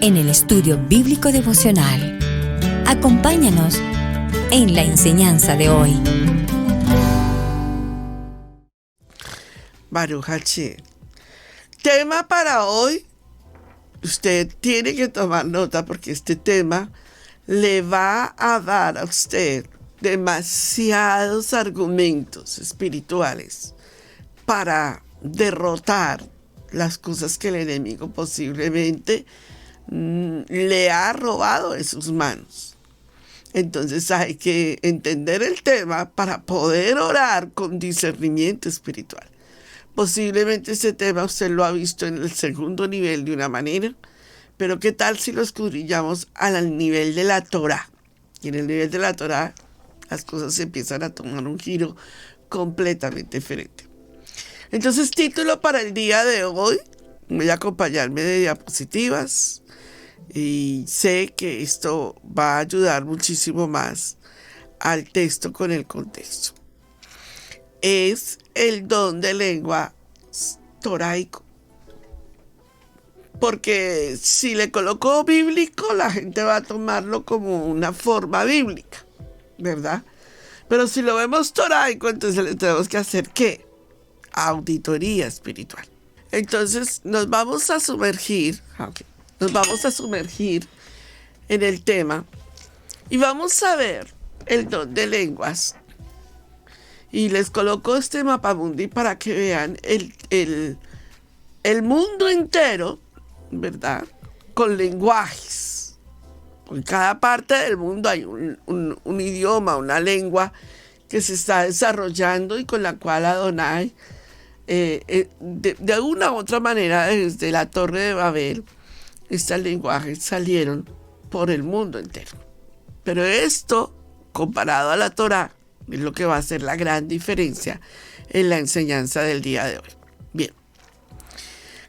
en el estudio bíblico devocional. Acompáñanos en la enseñanza de hoy. Baruch Hashem. Tema para hoy. Usted tiene que tomar nota porque este tema le va a dar a usted demasiados argumentos espirituales para derrotar las cosas que el enemigo posiblemente le ha robado de sus manos. Entonces hay que entender el tema para poder orar con discernimiento espiritual. Posiblemente ese tema usted lo ha visto en el segundo nivel de una manera, pero ¿qué tal si lo escudriñamos al nivel de la Torá? Y en el nivel de la Torá las cosas empiezan a tomar un giro completamente diferente. Entonces, título para el día de hoy, voy a acompañarme de diapositivas y sé que esto va a ayudar muchísimo más al texto con el contexto. Es el don de lengua toraico. Porque si le coloco bíblico, la gente va a tomarlo como una forma bíblica, ¿verdad? Pero si lo vemos toraico, entonces le tenemos que hacer ¿qué? Auditoría espiritual. Entonces nos vamos a sumergir en el tema y vamos a ver el don de lenguas. Y les coloco este mapamundi para que vean el mundo entero, ¿verdad? Con lenguajes. En cada parte del mundo hay un idioma, una lengua que se está desarrollando y con la cual Adonai, de una u otra manera, desde la Torre de Babel, estos lenguajes salieron por el mundo entero. Pero esto, comparado a la Torá, es lo que va a hacer la gran diferencia en la enseñanza del día de hoy. Bien.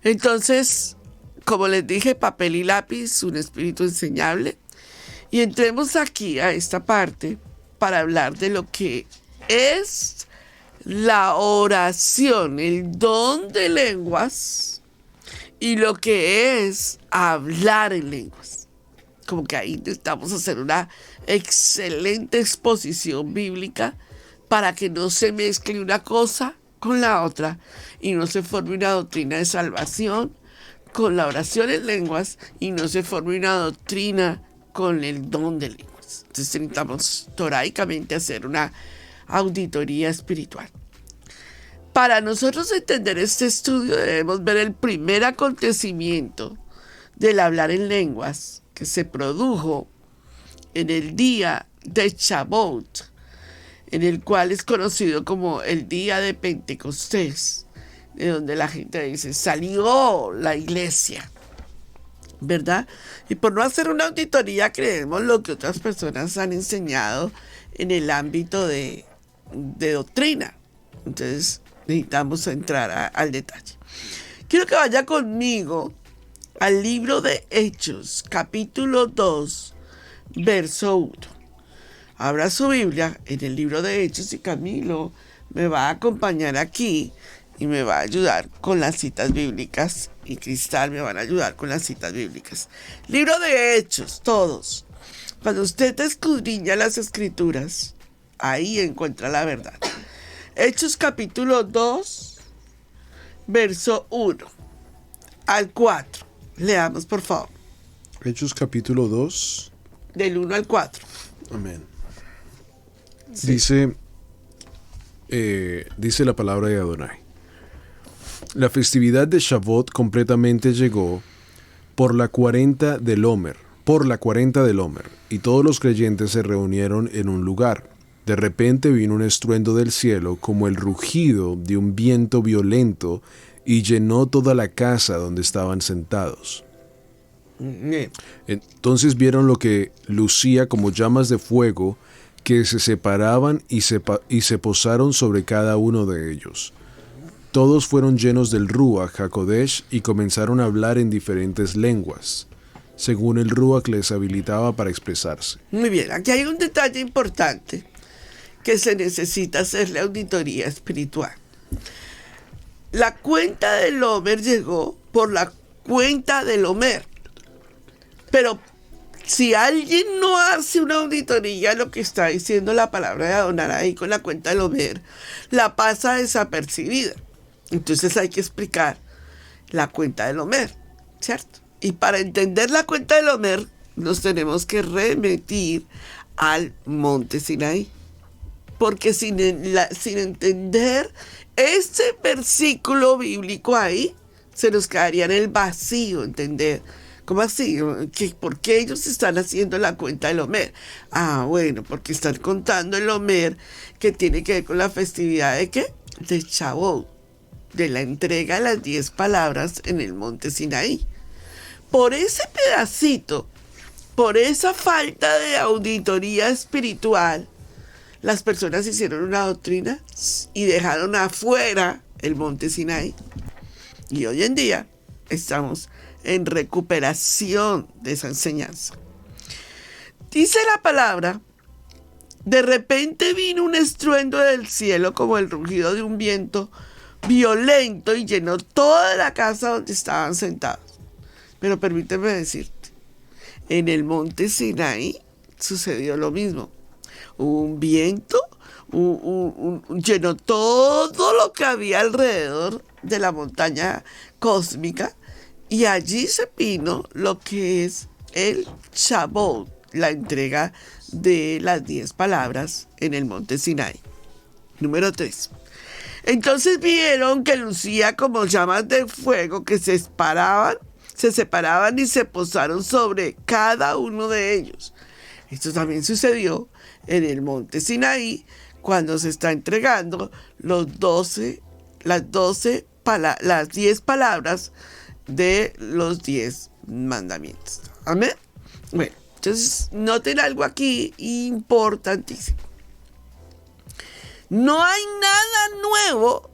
Entonces, como les dije, papel y lápiz, un espíritu enseñable. Y entremos aquí a esta parte para hablar de lo que es la oración, el don de lenguas y lo que es hablar en lenguas. Como que ahí necesitamos hacer una excelente exposición bíblica para que no se mezcle una cosa con la otra y no se forme una doctrina de salvación con la oración en lenguas y no se forme una doctrina con el don de lenguas. Entonces necesitamos toraicamente hacer una auditoría espiritual. Para nosotros entender este estudio debemos ver el primer acontecimiento del hablar en lenguas que se produjo en el día de Shavuot, en el cual es conocido como el día de Pentecostés, de donde la gente dice, salió la iglesia, ¿verdad? Y por no hacer una auditoría creemos lo que otras personas han enseñado en el ámbito de doctrina. Entonces necesitamos entrar al detalle. Quiero que vaya conmigo al libro de Hechos, capítulo 2, verso 1. Abra su Biblia en el libro de Hechos y Camilo me va a acompañar aquí y me va a ayudar con las citas bíblicas y Cristal me van a ayudar con las citas bíblicas. Libro de Hechos, todos. Cuando usted escudriña las escrituras, ahí encuentra la verdad. Hechos capítulo 2, verso 1 al 4. Leamos, por favor. Hechos capítulo 2. Del 1 al 4. Amén. Sí. Dice la palabra de Adonai. La festividad de Shavuot completamente llegó por la 40 del Omer, y todos los creyentes se reunieron en un lugar. De repente vino un estruendo del cielo como el rugido de un viento violento y llenó toda la casa donde estaban sentados. Entonces vieron lo que lucía como llamas de fuego que se separaban y se posaron sobre cada uno de ellos. Todos fueron llenos del Ruach HaKodesh y comenzaron a hablar en diferentes lenguas, según el Ruach les habilitaba para expresarse. Muy bien, aquí hay un detalle importante que se necesita hacerle auditoría espiritual. La cuenta del Omer llegó por la cuenta del Omer. Pero si alguien no hace una auditoría a lo que está diciendo la palabra de Adonai con la cuenta del Omer, la pasa desapercibida. Entonces hay que explicar la cuenta del Omer, ¿cierto? Y para entender la cuenta del Omer, nos tenemos que remitir al monte Sinaí. Porque sin entender este versículo bíblico ahí, se nos quedaría en el vacío entender. ¿Cómo así? ¿Por qué ellos están haciendo la cuenta del Omer? Ah, bueno, porque están contando el Omer que tiene que ver con la festividad ¿de qué? De Shavuot, de la entrega de las 10 palabras en el monte Sinaí. Por ese pedacito, por esa falta de auditoría espiritual, las personas hicieron una doctrina y dejaron afuera el monte Sinaí. Y hoy en día estamos en recuperación de esa enseñanza. Dice la palabra, de repente vino un estruendo del cielo como el rugido de un viento violento y llenó toda la casa donde estaban sentados. Pero permíteme decirte, en el monte Sinaí sucedió lo mismo. Hubo un viento, llenó todo lo que había alrededor de la montaña cósmica y allí se vino lo que es el Shavuot, la entrega de las 10 palabras en el monte Sinaí. Número 3. Entonces vieron que lucía como llamas de fuego que se separaban y se posaron sobre cada uno de ellos. Esto también sucedió en el monte Sinaí cuando se está entregando las 10 palabras de los 10 mandamientos. Amén. Bueno, entonces noten algo aquí importantísimo. No hay nada nuevo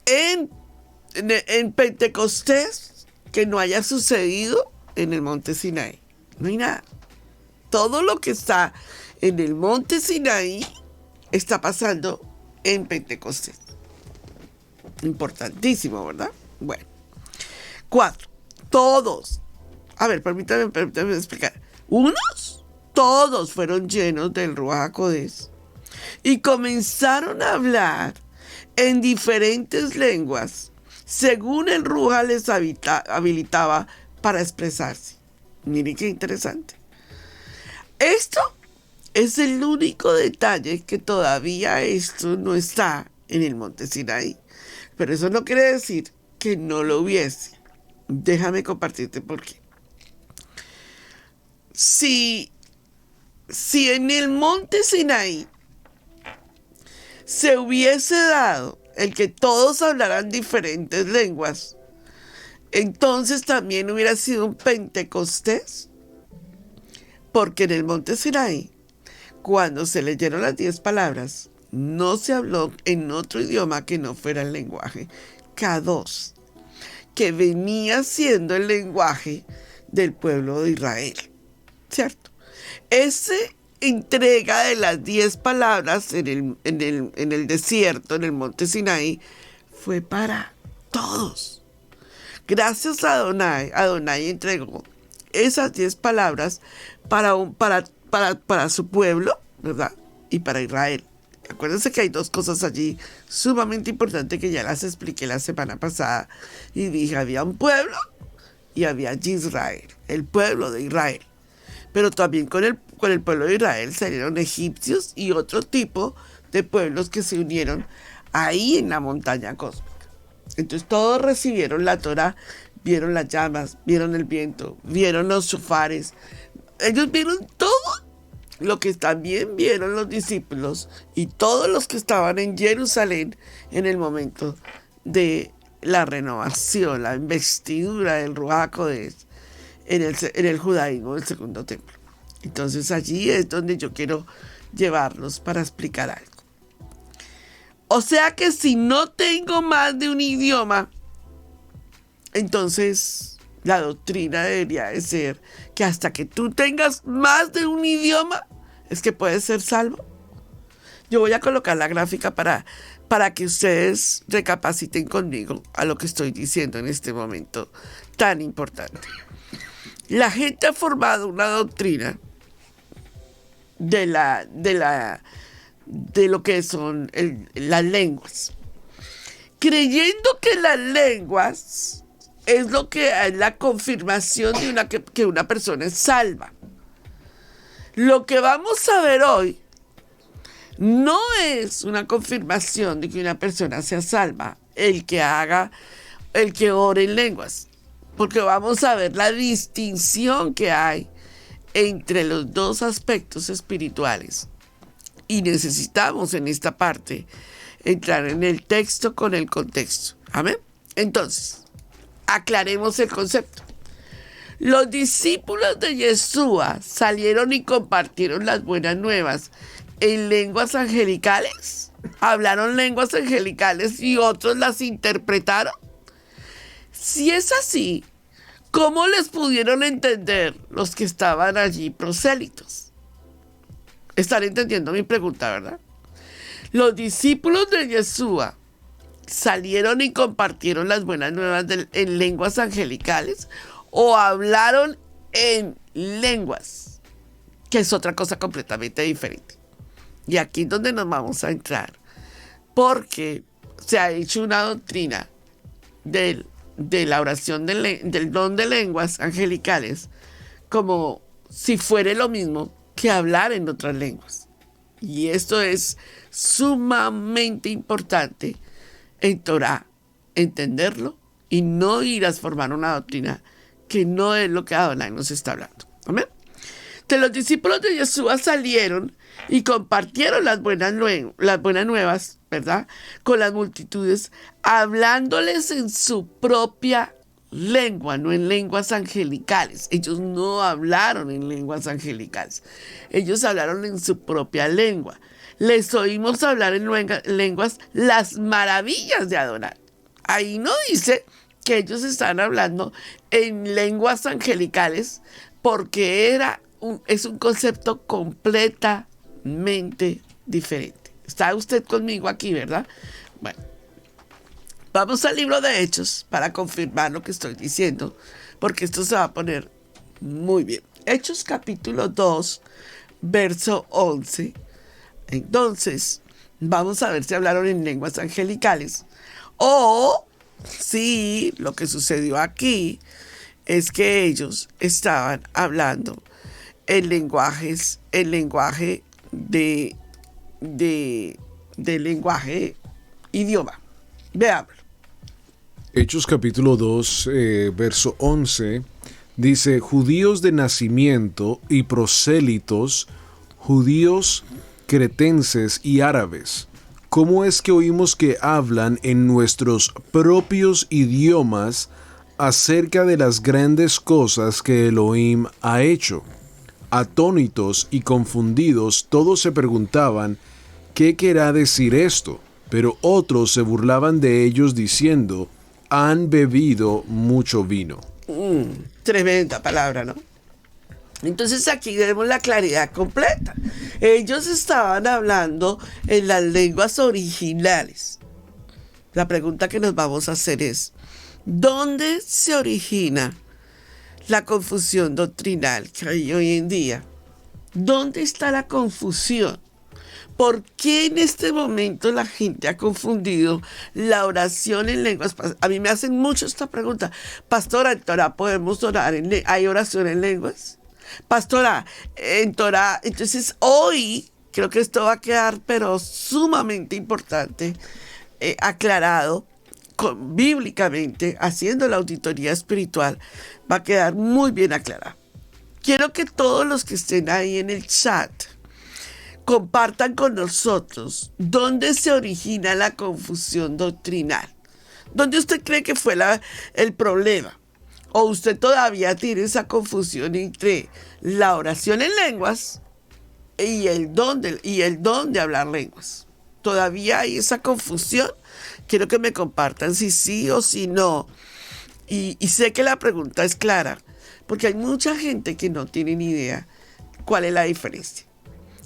en Pentecostés que no haya sucedido en el monte Sinaí. No hay nada. Todo lo que está en el monte Sinaí está pasando en Pentecostés. Importantísimo, ¿verdad? Bueno. 4. Todos. A ver, permítame explicar. Todos fueron llenos del Ruach HaKodesh y comenzaron a hablar en diferentes lenguas según el Ruach les habilitaba para expresarse. Miren qué interesante. Esto es el único detalle que todavía esto no está en el monte Sinaí. Pero eso no quiere decir que no lo hubiese. Déjame compartirte por qué. Si en el monte Sinaí se hubiese dado el que todos hablaran diferentes lenguas, entonces también hubiera sido un Pentecostés. Porque en el monte Sinaí, cuando se leyeron las 10 palabras, no se habló en otro idioma que no fuera el lenguaje Kadosh, que venía siendo el lenguaje del pueblo de Israel, ¿cierto? Esa entrega de las 10 palabras en el desierto, en el monte Sinaí, fue para todos. Gracias a Adonai entregó esas 10 palabras para su pueblo, ¿verdad? Y para Israel. Acuérdense que hay 2 cosas allí sumamente importantes que ya las expliqué la semana pasada. Y dije, había un pueblo y había Israel, el pueblo de Israel. Pero también con el pueblo de Israel salieron egipcios y otro tipo de pueblos que se unieron ahí en la montaña cósmica. Entonces todos recibieron la Torá, vieron las llamas, vieron el viento, vieron los shofares. Ellos vieron todo lo que también vieron los discípulos y todos los que estaban en Jerusalén en el momento de la renovación, la investidura del Ruach HaKodesh en el judaísmo del segundo templo. Entonces allí es donde yo quiero llevarlos para explicar algo. O sea que si no tengo más de un idioma, entonces la doctrina debería de ser que hasta que tú tengas más de un idioma, es que puedes ser salvo. Yo voy a colocar la gráfica para que ustedes recapaciten conmigo a lo que estoy diciendo en este momento tan importante. la gente ha formado una doctrina de lo que son las lenguas, creyendo que las lenguas es lo que es la confirmación de que una persona es salva. Lo que vamos a ver hoy no es una confirmación de que una persona sea salva, el que ore en lenguas, porque vamos a ver la distinción que hay entre los dos aspectos espirituales. Y necesitamos en esta parte entrar en el texto con el contexto. Amén. Entonces, aclaremos el concepto. Los discípulos de Yeshua salieron y compartieron las buenas nuevas en lenguas angelicales. Hablaron lenguas angelicales y otros las interpretaron. Si es así, ¿cómo les pudieron entender los que estaban allí prosélitos? Están entendiendo mi pregunta, ¿verdad? Los discípulos de Yeshua salieron y compartieron las buenas nuevas en lenguas angelicales o hablaron en lenguas, que es otra cosa completamente diferente. Y aquí es donde nos vamos a entrar, porque se ha hecho una doctrina de la oración del don de lenguas angelicales como si fuera lo mismo que hablar en otras lenguas. Y esto es sumamente importante en Torah, entenderlo y no ir a formar una doctrina que no es lo que Adonai nos está hablando. ¿Amén? Entonces los discípulos de Yeshua salieron y compartieron las buenas nuevas, ¿verdad?, con las multitudes, hablándoles en su propia lengua, no en lenguas angelicales. Ellos no hablaron en lenguas angelicales. Ellos hablaron en su propia lengua. Les oímos hablar en lenguas las maravillas de Adonai. Ahí no dice que ellos están hablando en lenguas angelicales, porque es un concepto completamente diferente. ¿Está usted conmigo aquí, verdad? Bueno, vamos al libro de Hechos para confirmar lo que estoy diciendo, porque esto se va a poner muy bien. Hechos capítulo 2, verso 11. Entonces, vamos a ver si hablaron en lenguas angelicales o si lo que sucedió aquí es que ellos estaban hablando en lenguaje idioma. Veamos. Hechos capítulo 2, verso 11, dice: judíos de nacimiento y prosélitos, judíos, cretenses y árabes, ¿cómo es que oímos que hablan en nuestros propios idiomas acerca de las grandes cosas que Elohim ha hecho? Atónitos y confundidos, todos se preguntaban: ¿qué querrá decir esto? Pero otros se burlaban de ellos diciendo: han bebido mucho vino. Tremenda palabra, ¿no? Entonces aquí vemos la claridad completa. Ellos estaban hablando en las lenguas originales. La pregunta que nos vamos a hacer es: ¿dónde se origina la confusión doctrinal que hay hoy en día? ¿Dónde está la confusión? ¿Por qué en este momento la gente ha confundido la oración en lenguas? A mí me hacen mucho esta pregunta. Pastora, ¿en Torah podemos orar? ¿Hay oración en lenguas? Pastora, en Torah. Entonces hoy creo que esto va a quedar pero sumamente importante, aclarado bíblicamente, haciendo la auditoría espiritual, va a quedar muy bien aclarado. Quiero que todos los que estén ahí en el chat compartan con nosotros dónde se origina la confusión doctrinal. ¿Dónde usted cree que fue el problema? ¿O usted todavía tiene esa confusión entre la oración en lenguas y el don de hablar lenguas? ¿Todavía hay esa confusión? Quiero que me compartan si sí o si no. Y sé que la pregunta es clara, porque hay mucha gente que no tiene ni idea cuál es la diferencia.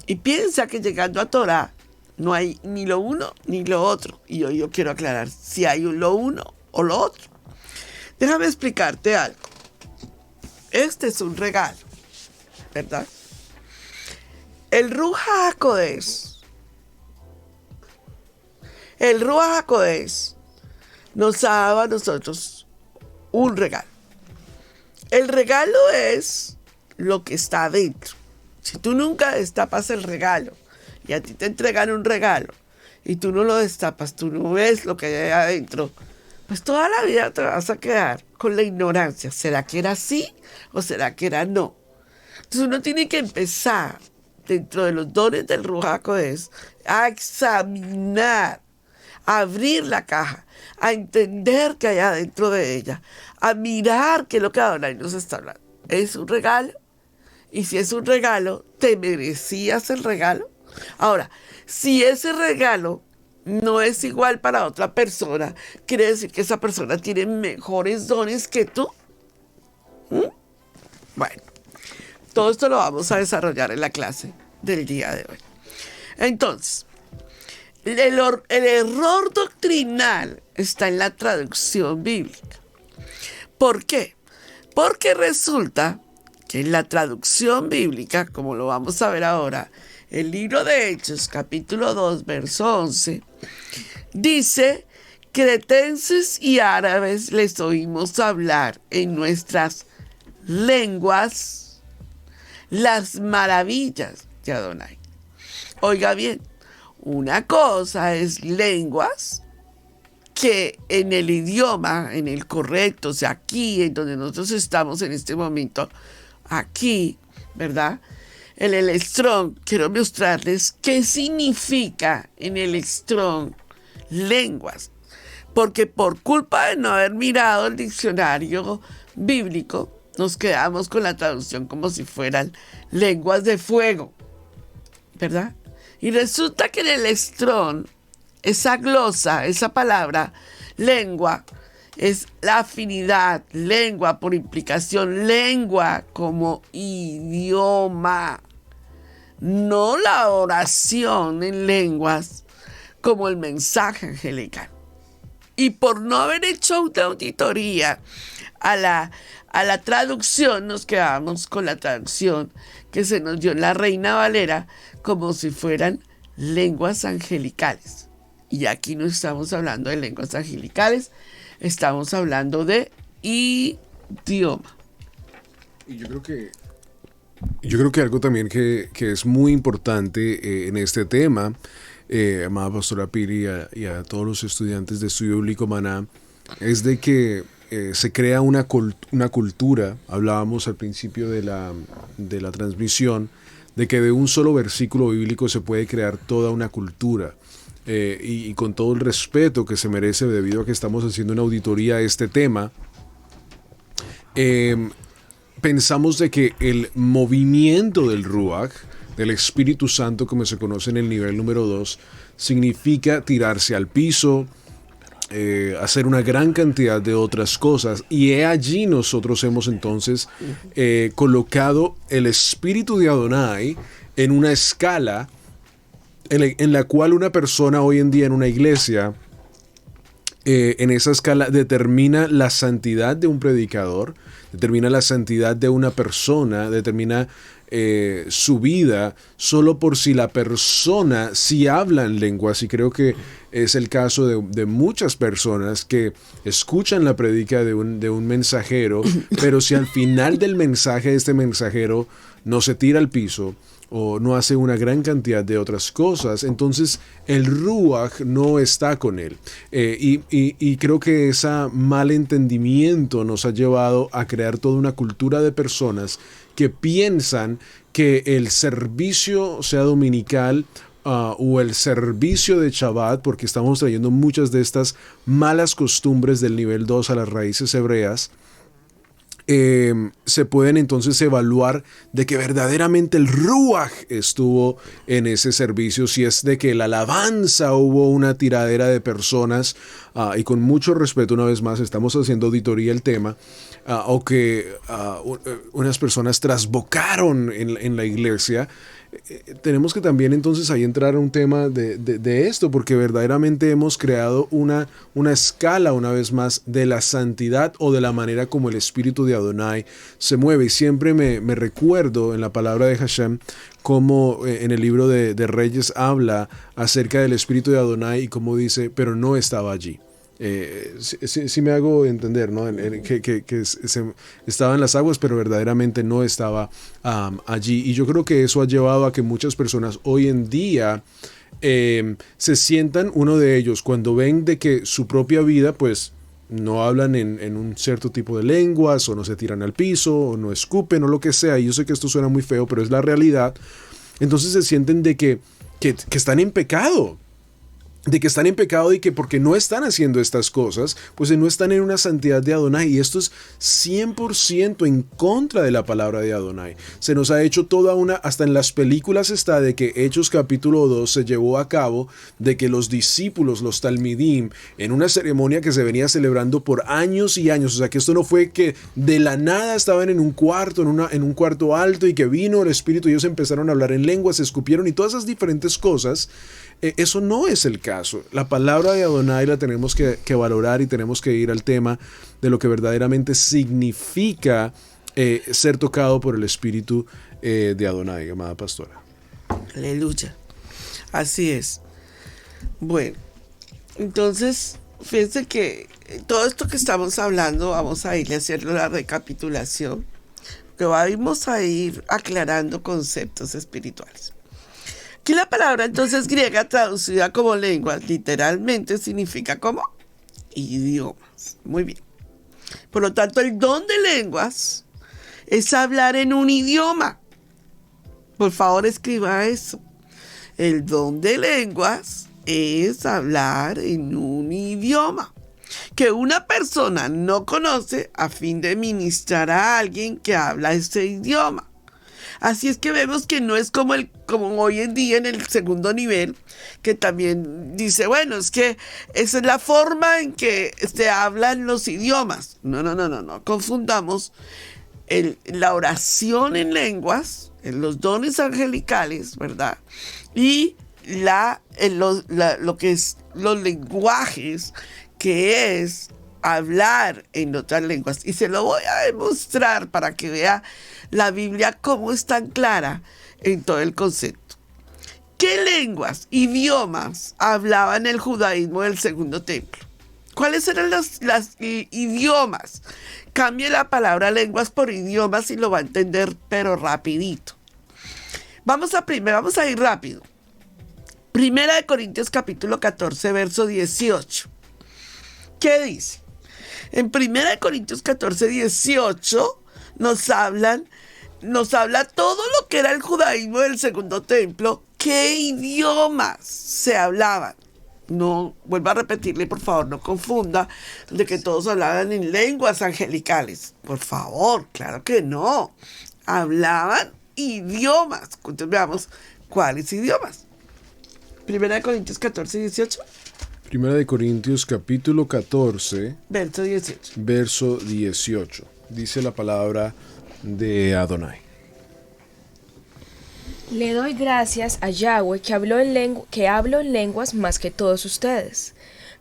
Y piensa que llegando a Torah no hay ni lo uno ni lo otro. Y hoy yo quiero aclarar si hay lo uno o lo otro. Déjame explicarte algo. Este es un regalo, ¿verdad? El Ruach HaKodesh nos ha dado a nosotros un regalo. El regalo es lo que está adentro. Si tú nunca destapas el regalo y a ti te entregan un regalo y tú no lo destapas, tú no ves lo que hay ahí adentro, pues toda la vida te vas a quedar con la ignorancia. ¿Será que era así o será que era no? Entonces uno tiene que empezar, dentro de los dones del Ruach HaKodesh, a examinar, a abrir la caja, a entender qué hay adentro de ella, a mirar qué es lo que Adonai nos está hablando. ¿Es un regalo? Y si es un regalo, ¿te merecías el regalo? Ahora, si ese regalo no es igual para otra persona, quiere decir que esa persona tiene mejores dones que tú. Bueno, todo esto lo vamos a desarrollar en la clase del día de hoy. Entonces, el error doctrinal está en la traducción bíblica. ¿Por qué? Porque resulta que en la traducción bíblica, como lo vamos a ver ahora, el libro de Hechos, capítulo 2, verso 11, dice: cretenses y árabes les oímos hablar en nuestras lenguas las maravillas de Adonai. Oiga bien, una cosa es lenguas, que en el idioma, en el correcto, o sea, aquí, en donde nosotros estamos en este momento, aquí, ¿verdad? En el Strong, quiero mostrarles qué significa en el Strong lenguas. Porque por culpa de no haber mirado el diccionario bíblico, nos quedamos con la traducción como si fueran lenguas de fuego, ¿verdad? Y resulta que en el Strong, esa glosa, esa palabra, lengua, es la afinidad, lengua por implicación, lengua como idioma, no la oración en lenguas como el mensaje angelical. Y por no haber hecho una auditoría a la traducción, nos quedamos con la traducción que se nos dio en la Reina Valera como si fueran lenguas angelicales. Y aquí no estamos hablando de lenguas angelicales, estamos hablando de idioma. Y yo creo que algo también que es muy importante en este tema, amada pastora Piri y a todos los estudiantes de Estudio Bíblico Maná, es de que se crea una cultura. Hablábamos al principio de la transmisión, de que de un solo versículo bíblico se puede crear toda una cultura. Y con todo el respeto que se merece, debido a que estamos haciendo una auditoría a este tema, pensamos de que el movimiento del Ruach, del Espíritu Santo, como se conoce en el nivel número 2, significa tirarse al piso, hacer una gran cantidad de otras cosas. Y allí nosotros hemos entonces colocado el Espíritu de Adonai en una escala en la cual una persona hoy en día en una iglesia, en esa escala, determina la santidad de un predicador, determina la santidad de una persona, determina su vida solo por si la persona sí habla en lenguas. Y creo que es el caso de muchas personas que escuchan la predica de un mensajero, pero si al final del mensaje este mensajero no se tira al piso o no hace una gran cantidad de otras cosas, entonces el Ruach no está con él. Y creo que ese mal entendimiento nos ha llevado a crear toda una cultura de personas que piensan que el servicio, sea dominical o el servicio de Shabbat, porque estamos trayendo muchas de estas malas costumbres del nivel 2 a las raíces hebreas, se pueden entonces evaluar de que verdaderamente el Ruach estuvo en ese servicio, si es de que la alabanza hubo una tiradera de personas, y con mucho respeto una vez más estamos haciendo auditoría el tema, o que unas personas trasbocaron en la iglesia, tenemos que también entonces ahí entrar a un tema de esto, porque verdaderamente hemos creado una escala, una vez más, de la santidad o de la manera como el espíritu de Adonai se mueve. Y siempre me recuerdo en la palabra de Hashem como en el libro de Reyes habla acerca del espíritu de Adonai y como dice, pero no estaba allí. Sí me hago entender, ¿no? Estaba en las aguas, pero verdaderamente no estaba allí. Y yo creo que eso ha llevado a que muchas personas hoy en día se sientan, uno de ellos, cuando ven de que su propia vida, pues, no hablan en un cierto tipo de lenguas, o no se tiran al piso, o no escupen, o lo que sea. Y yo sé que esto suena muy feo, pero es la realidad. Entonces se sienten de que están en pecado. De que están en pecado y que porque no están haciendo estas cosas, pues no están en una santidad de Adonai. Y esto es 100% en contra de la palabra de Adonai. Se nos ha hecho hasta en las películas está de que Hechos capítulo 2 se llevó a cabo de que los discípulos, los talmidim, en una ceremonia que se venía celebrando por años y años, o sea que esto no fue que de la nada estaban en un cuarto, en un cuarto alto y que vino el Espíritu y ellos empezaron a hablar en lenguas, se escupieron y todas esas diferentes cosas. Eso no es el caso. La palabra de Adonai la tenemos que valorar y tenemos que ir al tema de lo que verdaderamente significa ser tocado por el Espíritu de Adonai, amada pastora. Aleluya. Así es. Bueno, entonces, fíjense que todo esto que estamos hablando, vamos a irle haciendo la recapitulación, que vamos a ir aclarando conceptos espirituales. Aquí la palabra entonces griega traducida como lenguas literalmente significa como idiomas. Muy bien. Por lo tanto, el don de lenguas es hablar en un idioma. Por favor, escriba eso. El don de lenguas es hablar en un idioma que una persona no conoce a fin de ministrar a alguien que habla ese idioma. Así es que vemos que no es como hoy en día en el segundo nivel, que también dice, bueno, es que esa es la forma en que se hablan los idiomas. No confundamos la oración en lenguas, en los dones angelicales, ¿verdad? Y lo que es los lenguajes, que es hablar en otras lenguas. Y se lo voy a demostrar para que vea la Biblia cómo es tan clara en todo el concepto. ¿Qué lenguas, idiomas hablaban el judaísmo del segundo templo? ¿Cuáles eran los idiomas? Cambie la palabra lenguas por idiomas y lo va a entender, pero rapidito. Vamos a ir rápido. Primera de Corintios capítulo 14, verso 18. ¿Qué dice? En 1 Corintios 14, 18 nos habla todo lo que era el judaísmo del segundo templo, qué idiomas se hablaban. No, vuelvo a repetirle, por favor, no confunda de que todos hablaban en lenguas angelicales. Por favor, claro que no. Hablaban idiomas. Entonces veamos cuáles idiomas. 1 Corintios 14, 18. Primera de Corintios capítulo 14, verso 18. Dice la palabra de Adonai. Le doy gracias a Yahweh que hablo en lenguas más que todos ustedes.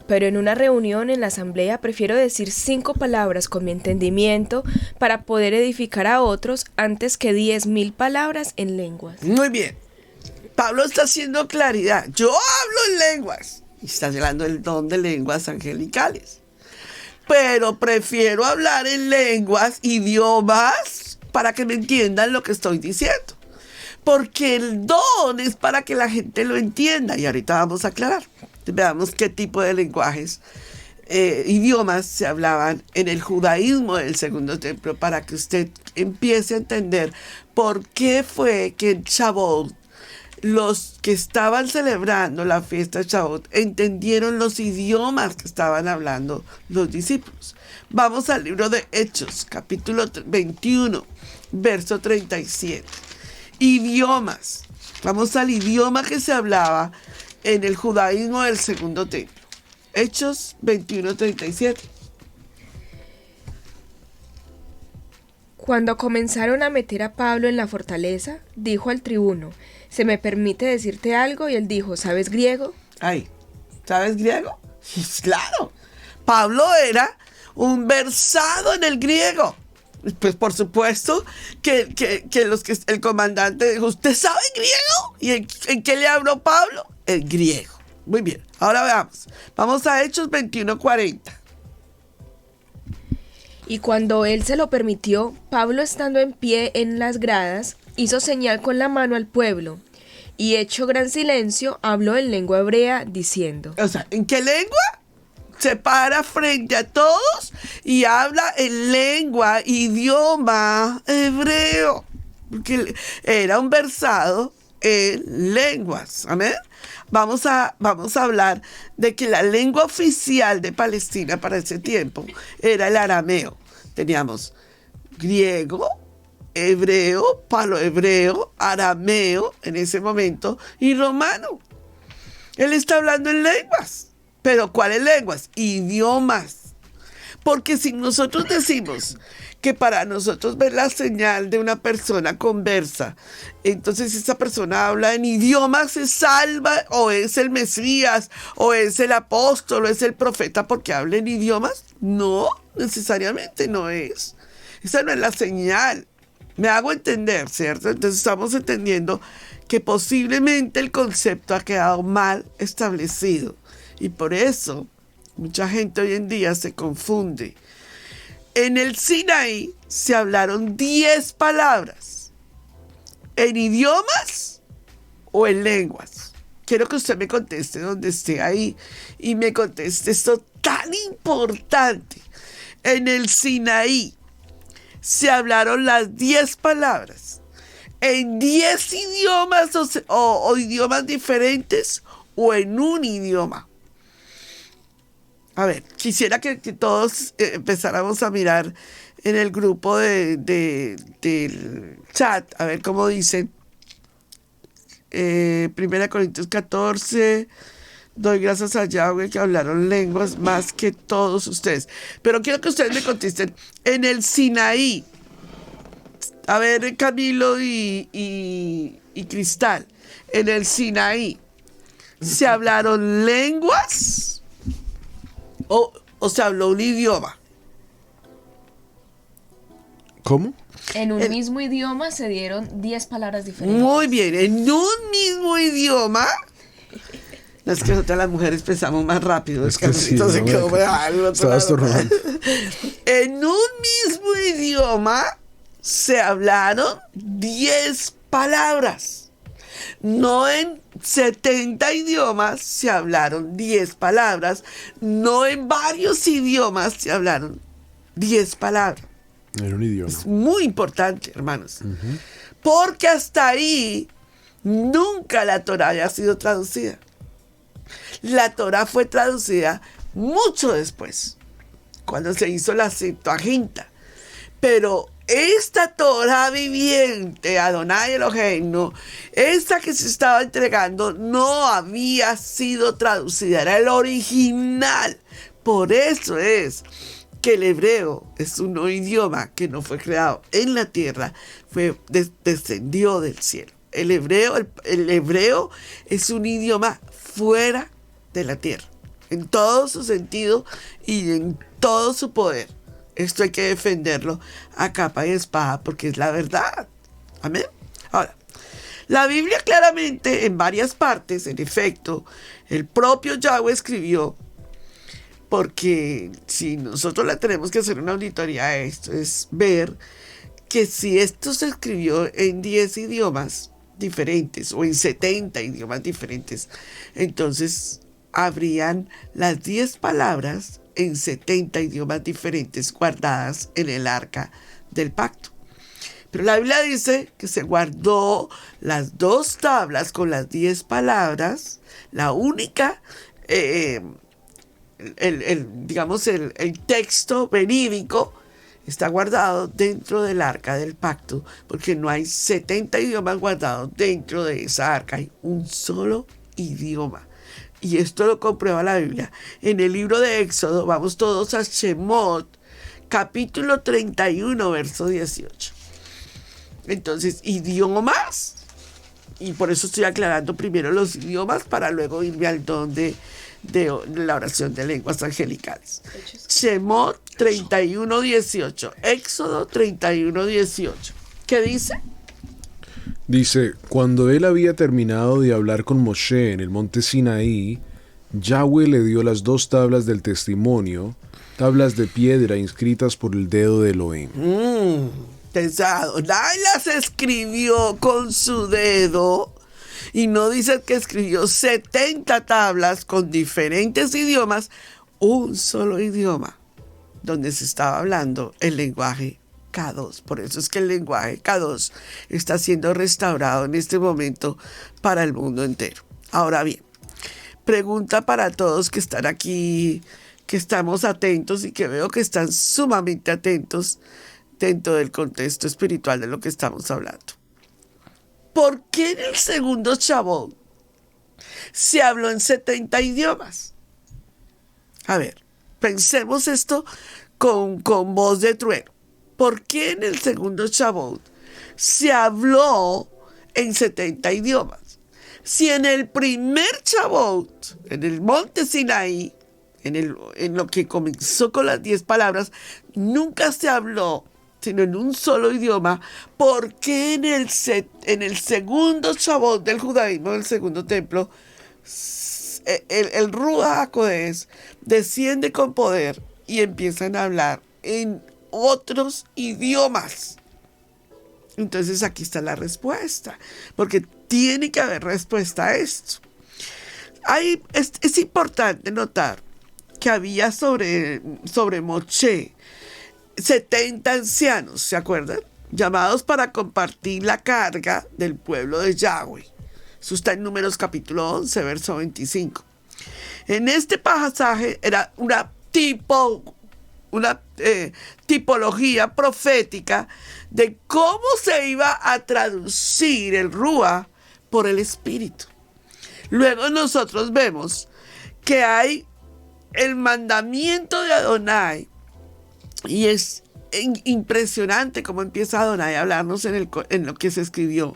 Pero en una reunión en la asamblea prefiero decir 5 palabras con mi entendimiento para poder edificar a otros antes que 10,000 palabras en lenguas. Muy bien. Pablo está haciendo claridad. Yo hablo en lenguas. Y está hablando del don de lenguas angelicales. Pero prefiero hablar en lenguas, idiomas, para que me entiendan lo que estoy diciendo. Porque el don es para que la gente lo entienda. Y ahorita vamos a aclarar. Veamos qué tipo de lenguajes, idiomas se hablaban en el judaísmo del segundo templo, para que usted empiece a entender por qué fue que en Shavuot los que estaban celebrando la fiesta de Shavuot entendieron los idiomas que estaban hablando los discípulos. Vamos al libro de Hechos, capítulo 21, verso 37. Idiomas. Vamos al idioma que se hablaba en el judaísmo del segundo templo. Hechos 21, 37. Cuando comenzaron a meter a Pablo en la fortaleza, dijo al tribuno: ¿se me permite decirte algo? Y él dijo: ¿sabes griego? Ay, ¿sabes griego? Claro, Pablo era un versado en el griego. Pues por supuesto que el comandante dijo: ¿usted sabe griego? ¿Y en qué le habló Pablo? El griego. Muy bien, ahora veamos. Vamos a Hechos 21:40. Y cuando él se lo permitió, Pablo, estando en pie en las gradas, hizo señal con la mano al pueblo, y hecho gran silencio, habló en lengua hebrea, diciendo... O sea, ¿en qué lengua? Se para frente a todos y habla en lengua, idioma hebreo, porque era un versado en lenguas. Amén. Vamos a hablar de que la lengua oficial de Palestina para ese tiempo era el arameo. Teníamos griego, hebreo, palohebreo, arameo en ese momento y romano. Él está hablando en lenguas. ¿Pero cuáles lenguas? Idiomas. Porque si nosotros decimos que para nosotros ver la señal de una persona conversa, entonces esa persona habla en idiomas, se salva, o es el Mesías, o es el apóstol, o es el profeta porque habla en idiomas, no, necesariamente no es. Esa no es la señal. Me hago entender, ¿cierto? Entonces estamos entendiendo que posiblemente el concepto ha quedado mal establecido. Y por eso mucha gente hoy en día se confunde. En el Sinaí se hablaron 10 palabras. ¿En idiomas o en lenguas? Quiero que usted me conteste donde esté ahí y me conteste esto tan importante. En el Sinaí se hablaron las 10 palabras. ¿En 10 idiomas o idiomas diferentes o en un idioma? A ver, quisiera que todos empezáramos a mirar en el grupo del chat, a ver cómo dicen. 1 Corintios 14, doy gracias a Yahweh que hablaron lenguas más que todos ustedes. Pero quiero que ustedes me contesten, en el Sinaí, a ver, Camilo y Cristal, en el Sinaí, ¿se hablaron lenguas? ¿O se habló un idioma? ¿Cómo? En un mismo idioma se dieron 10 palabras diferentes. Muy bien, en un mismo idioma. No, es que nosotras las mujeres pensamos más rápido. Es que sí, se quedó estaba estornudando. En un mismo idioma se hablaron 10 palabras. No en 70 idiomas se hablaron 10 palabras. No en varios idiomas se hablaron 10 palabras. En un idioma. Es muy importante, hermanos. Porque hasta ahí nunca la Torá había sido traducida. La Torá fue traducida mucho después, cuando se hizo la Septuaginta. Pero esta Torá viviente, Adonai Eloheinu, esta que se estaba entregando, no había sido traducida, era el original. Por eso es que el hebreo es un idioma que no fue creado en la tierra, descendió del cielo. El hebreo es un idioma fuera de la tierra, en todo su sentido y en todo su poder. Esto hay que defenderlo a capa y espada porque es la verdad. Amén. Ahora, la Biblia claramente en varias partes, en efecto, el propio Yahweh escribió, porque si nosotros le tenemos que hacer una auditoría a esto, es ver que si esto se escribió en 10 idiomas diferentes o en 70 idiomas diferentes, entonces habrían las 10 palabras en 70 idiomas diferentes guardadas en el arca del pacto. Pero la Biblia dice que se guardó las 2 tablas con las 10 palabras, la única, el texto verídico está guardado dentro del arca del pacto, porque no hay 70 idiomas guardados dentro de esa arca, hay un solo idioma. Y esto lo comprueba la Biblia. En el libro de Éxodo, vamos todos a Shemot, capítulo 31, verso 18. Entonces, idiomas, y por eso estoy aclarando primero los idiomas para luego irme al don de la oración de lenguas angelicales. Shemot 31, 18. Éxodo 31, 18. ¿Qué dice? Dice, cuando él había terminado de hablar con Moshe en el monte Sinaí, Yahweh le dio las 2 tablas del testimonio, tablas de piedra inscritas por el dedo de Elohim. Adonai las escribió con su dedo, y no dice que escribió 70 tablas con diferentes idiomas, un solo idioma, donde se estaba hablando el lenguaje K2. Por eso es que el lenguaje K2 está siendo restaurado en este momento para el mundo entero. Ahora bien, pregunta para todos que están aquí, que estamos atentos y que veo que están sumamente atentos dentro del contexto espiritual de lo que estamos hablando. ¿Por qué en el segundo Shabbat se habló en 70 idiomas? A ver, pensemos esto con voz de trueno. ¿Por qué en el segundo Shabbat se habló en 70 idiomas? Si en el primer Shabbat, en el monte Sinaí, en lo que comenzó con las 10 palabras, nunca se habló sino en un solo idioma. ¿Por qué en el segundo Shabbat del judaísmo, del segundo templo, el Ruach HaKodesh desciende con poder y empiezan a hablar en otros idiomas? Entonces aquí está la respuesta, porque tiene que haber respuesta a esto. Es importante notar que había sobre Moshe 70 ancianos, ¿se acuerdan? Llamados para compartir la carga del pueblo de Yahweh. Eso está en Números capítulo 11, verso 25. En este pasaje era una tipología profética de cómo se iba a traducir el Ruach por el Espíritu. Luego nosotros vemos que hay el mandamiento de Adonai, y es impresionante cómo empieza Adonai a hablarnos en lo que se escribió,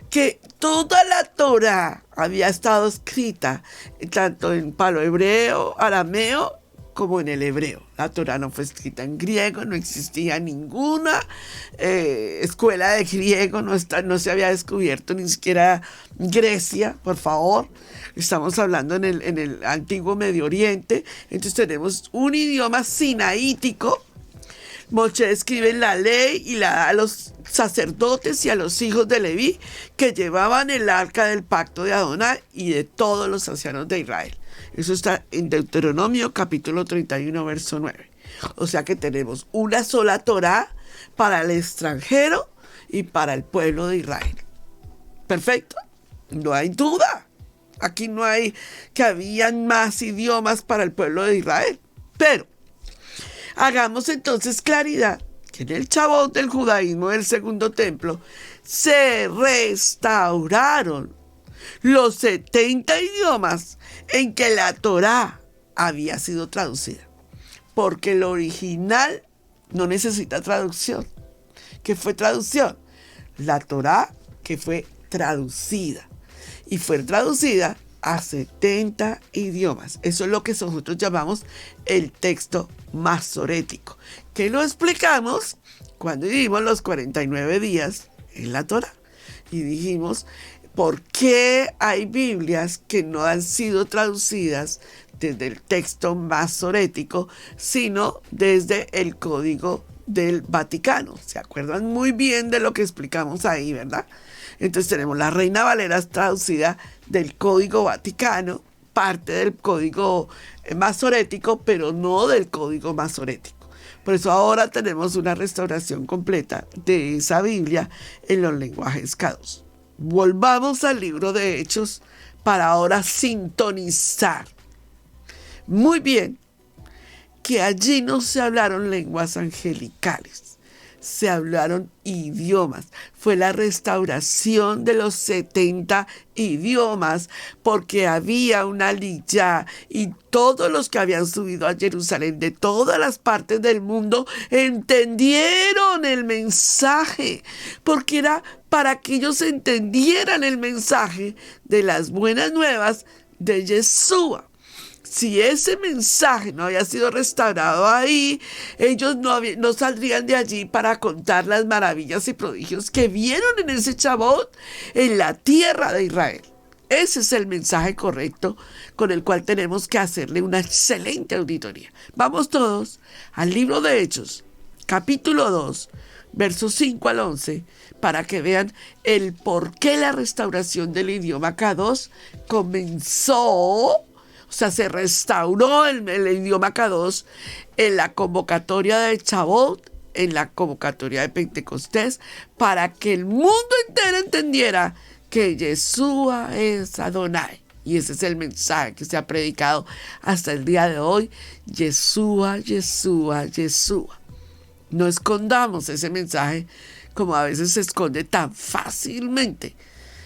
que toda la Torah había estado escrita tanto en palo-hebreo, arameo, como en el hebreo. La Torah no fue escrita en griego, no existía ninguna escuela de griego, no se había descubierto ni siquiera Grecia, por favor. Estamos hablando en el antiguo Medio Oriente. Entonces tenemos un idioma sinaítico. Moshe escribe la ley y la da a los sacerdotes y a los hijos de Leví, que llevaban el arca del pacto de Adonai y de todos los ancianos de Israel. Eso está en Deuteronomio capítulo 31, verso 9. O sea que tenemos una sola Torá para el extranjero y para el pueblo de Israel. Perfecto, no hay duda. Aquí no hay que habían más idiomas para el pueblo de Israel. Pero hagamos entonces claridad que en el Shabbat del judaísmo del segundo templo se restauraron los 70 idiomas en que la Torá había sido traducida. Porque el original no necesita traducción. ¿Qué fue traducción? La Torá que fue traducida. Y fue traducida a 70 idiomas. Eso es lo que nosotros llamamos el texto masorético, que lo explicamos cuando vivimos los 49 días en la Torá. Y dijimos, ¿por qué hay Biblias que no han sido traducidas desde el texto masorético, sino desde el Código del Vaticano? ¿Se acuerdan muy bien de lo que explicamos ahí, verdad? Entonces tenemos la Reina Valera traducida del Código Vaticano, parte del Código masorético, pero no del Código masorético. Por eso ahora tenemos una restauración completa de esa Biblia en los lenguajes K2. Volvamos al libro de Hechos para ahora sintonizar muy bien que allí no se hablaron lenguas angelicales, se hablaron idiomas. Fue la restauración de los 70 idiomas, porque había una aliyá y todos los que habían subido a Jerusalén de todas las partes del mundo entendieron el mensaje, porque era para que ellos entendieran el mensaje de las buenas nuevas de Yeshua. Si ese mensaje no había sido restaurado ahí, ellos no saldrían de allí para contar las maravillas y prodigios que vieron en ese Shavuot en la tierra de Israel. Ese es el mensaje correcto con el cual tenemos que hacerle una excelente auditoría. Vamos todos al libro de Hechos, capítulo 2, versos 5 al 11, para que vean el por qué la restauración del idioma K2 comenzó. O sea, se restauró el idioma K2 en la convocatoria de Shavuot, en la convocatoria de Pentecostés, para que el mundo entero entendiera que Yeshua es Adonai. Y ese es el mensaje que se ha predicado hasta el día de hoy. Yeshua, Yeshua, Yeshua. No escondamos ese mensaje como a veces se esconde tan fácilmente.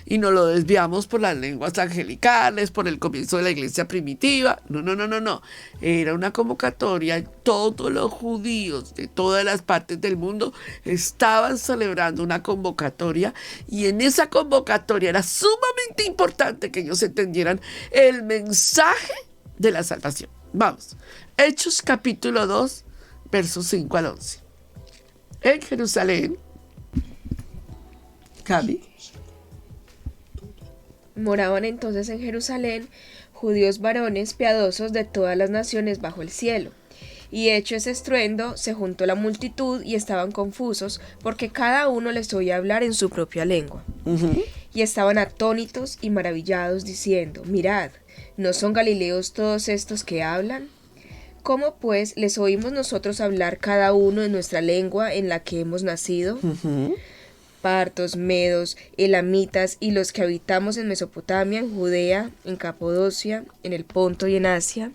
Y nos lo desviamos por las lenguas angelicales, por el comienzo de la iglesia primitiva. No. Era una convocatoria. Todos los judíos de todas las partes del mundo estaban celebrando una convocatoria. Y en esa convocatoria era sumamente importante que ellos entendieran el mensaje de la salvación. Vamos. Hechos capítulo 2, versos 5 al 11. En Jerusalén, Cami. Moraban entonces en Jerusalén judíos varones piadosos de todas las naciones bajo el cielo. Y hecho ese estruendo, se juntó la multitud y estaban confusos, porque cada uno les oía hablar en su propia lengua. Y estaban atónitos y maravillados, diciendo: mirad, ¿no son galileos todos estos que hablan? ¿Cómo pues les oímos nosotros hablar cada uno en nuestra lengua en la que hemos nacido? Partos, medos, elamitas y los que habitamos en Mesopotamia, en Judea, en Capadocia, en el Ponto y en Asia,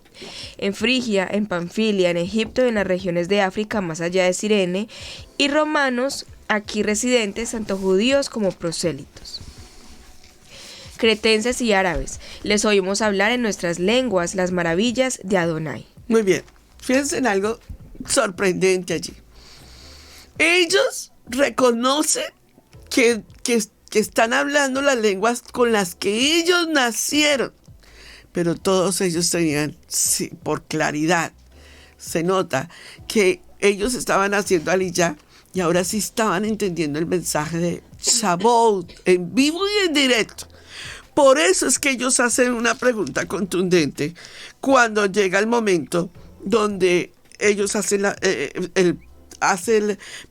en Frigia, en Panfilia, en Egipto y en las regiones de África más allá de Cirene, y romanos aquí residentes, tanto judíos como prosélitos. Cretenses y árabes, les oímos hablar en nuestras lenguas las maravillas de Adonai. Muy bien, fíjense en algo sorprendente allí. Ellos reconocen que están hablando las lenguas con las que ellos nacieron, pero todos ellos tenían, sí, por claridad, se nota que ellos estaban haciendo aliyá y ahora sí estaban entendiendo el mensaje de Shavuot en vivo y en directo. Por eso es que ellos hacen una pregunta contundente cuando llega el momento donde ellos hacen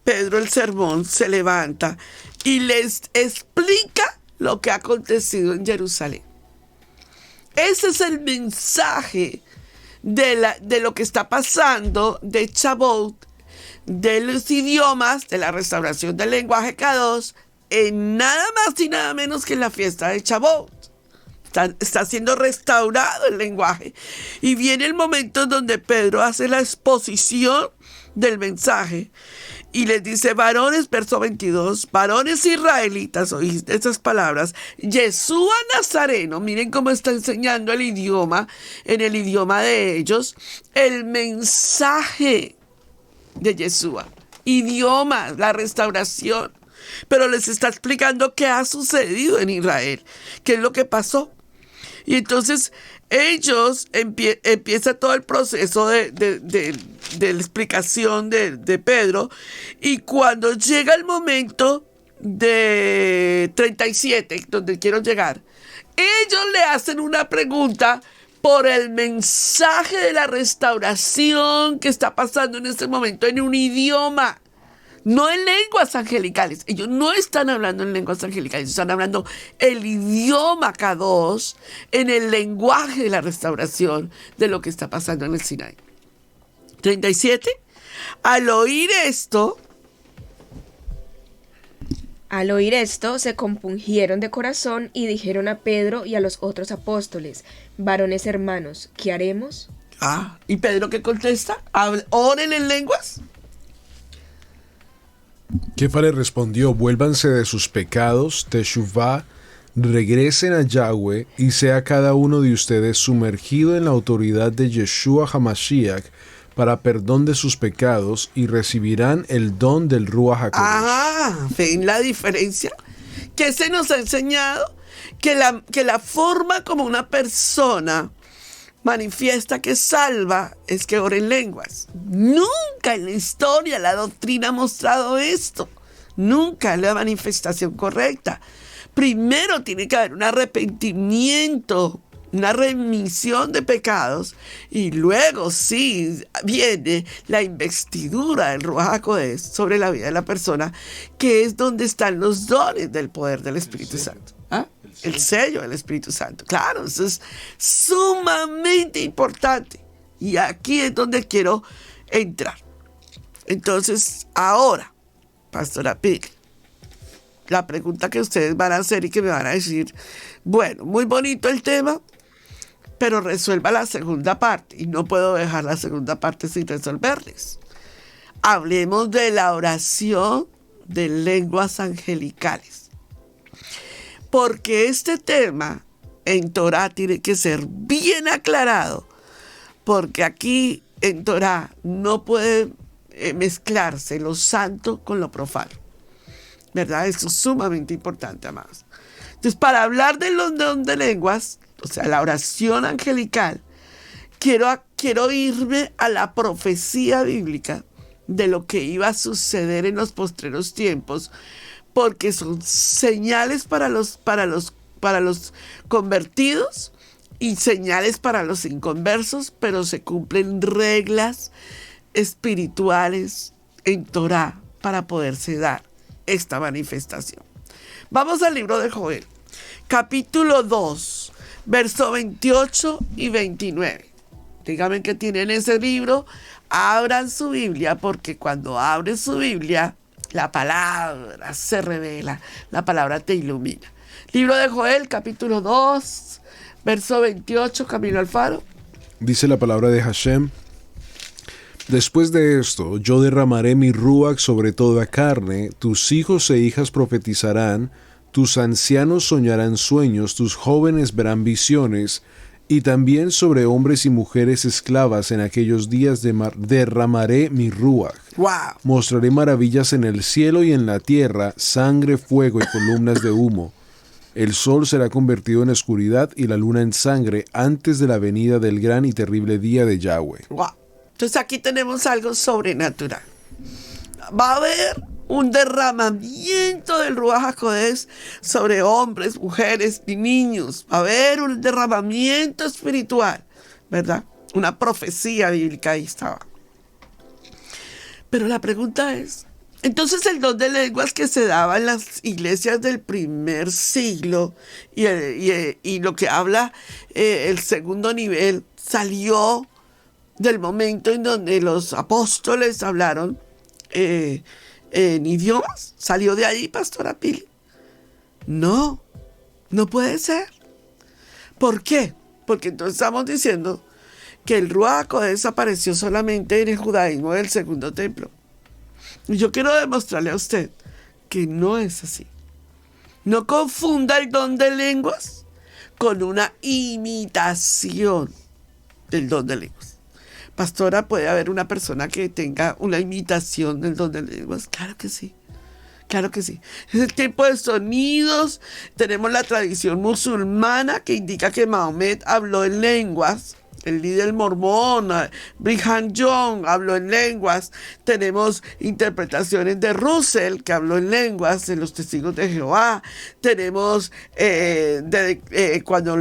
Pedro el sermón, se levanta y les explica lo que ha acontecido en Jerusalén. Ese es el mensaje de lo que está pasando de Shavuot, de los idiomas, de la restauración del lenguaje K2, en nada más y nada menos que en la fiesta de Shavuot. Está siendo restaurado el lenguaje. Y viene el momento donde Pedro hace la exposición del mensaje y les dice: varones, verso 22, varones israelitas, oíste esas palabras, Yeshua Nazareno. Miren cómo está enseñando el idioma, en el idioma de ellos, el mensaje de Yeshua, idioma, la restauración. Pero les está explicando qué ha sucedido en Israel, qué es lo que pasó. Y entonces ellos empieza todo el proceso de la explicación de Pedro. Y cuando llega el momento de 37, donde quiero llegar, ellos le hacen una pregunta por el mensaje de la restauración que está pasando en este momento en un idioma. No en lenguas angelicales. Ellos no están hablando en lenguas angelicales. Están hablando el idioma K2 en el lenguaje de la restauración de lo que está pasando en el Sinaí. 37. Al oír esto, se compungieron de corazón y dijeron a Pedro y a los otros apóstoles: varones hermanos, ¿qué haremos? ¿Y Pedro qué contesta? ¿Oren en lenguas? Kefa le respondió: vuélvanse de sus pecados, teshuvá, regresen a Yahweh, y sea cada uno de ustedes sumergido en la autoridad de Yeshua HaMashiach para perdón de sus pecados, y recibirán el don del Ruach HaKodesh. Ah, ¿ven la diferencia? Que se nos ha enseñado que la forma como una persona manifiesta que salva es que ore en lenguas. Nunca en la historia la doctrina ha mostrado esto. Nunca es la manifestación correcta. Primero tiene que haber un arrepentimiento, una remisión de pecados, y luego sí viene la investidura del Ruach HaKodesh sobre la vida de la persona, que es donde están los dones del poder del Espíritu Santo. ¿Ah? El sello del Espíritu Santo. Claro, eso es sumamente importante. Y aquí es donde quiero entrar. Entonces, ahora, Pastora Pili, la pregunta que ustedes van a hacer y que me van a decir: bueno, muy bonito el tema, pero resuelva la segunda parte. Y no puedo dejar la segunda parte sin resolverles. Hablemos de la oración de lenguas angelicales. Porque este tema en Torah tiene que ser bien aclarado. Porque aquí en Torah no puede mezclarse lo santo con lo profano. ¿Verdad? Eso es sumamente importante, amados. Entonces, para hablar de los dones de lenguas, o sea, la oración angelical, quiero irme a la profecía bíblica de lo que iba a suceder en los postreros tiempos, porque son señales para los convertidos y señales para los inconversos, pero se cumplen reglas espirituales en Torah para poderse dar esta manifestación. Vamos al libro de Joel, capítulo 2, verso 28 y 29. Díganme que tienen ese libro, abran su Biblia, porque cuando abres su Biblia, la palabra se revela, la palabra te ilumina. Libro de Joel, capítulo 2, verso 28, Camilo Alfaro. Dice la palabra de Hashem: después de esto, yo derramaré mi ruach sobre toda carne, tus hijos e hijas profetizarán, tus ancianos soñarán sueños, tus jóvenes verán visiones, y también sobre hombres y mujeres esclavas en aquellos días derramaré mi ruach. ¡Wow! Mostraré maravillas en el cielo y en la tierra, sangre, fuego y columnas de humo. El sol será convertido en oscuridad y la luna en sangre antes de la venida del gran y terrible día de Yahweh. ¡Wow! Entonces aquí tenemos algo sobrenatural. Va a haber un derramamiento del Ruach HaKodesh sobre hombres, mujeres y niños. Va a haber un derramamiento espiritual, ¿verdad? Una profecía bíblica ahí estaba. Pero la pregunta es, entonces el don de lenguas que se daba en las iglesias del primer siglo y lo que habla el segundo nivel salió del momento en donde los apóstoles hablaron en idiomas. ¿Salió de ahí, Pastora Pili? No puede ser. ¿Por qué? Porque entonces estamos diciendo que el Ruach HaKodesh desapareció solamente en el judaísmo del segundo templo. Y yo quiero demostrarle a usted que no es así. No confunda el don de lenguas con una imitación del don de lenguas. Pastora, ¿puede haber una persona que tenga una imitación del don de lenguas? Claro que sí. Claro que sí. Es el tipo de sonidos. Tenemos la tradición musulmana que indica que Mahomet habló en lenguas. El líder mormón, Brigham Young, habló en lenguas. Tenemos interpretaciones de Russell, que habló en lenguas, en los Testigos de Jehová. Tenemos cuando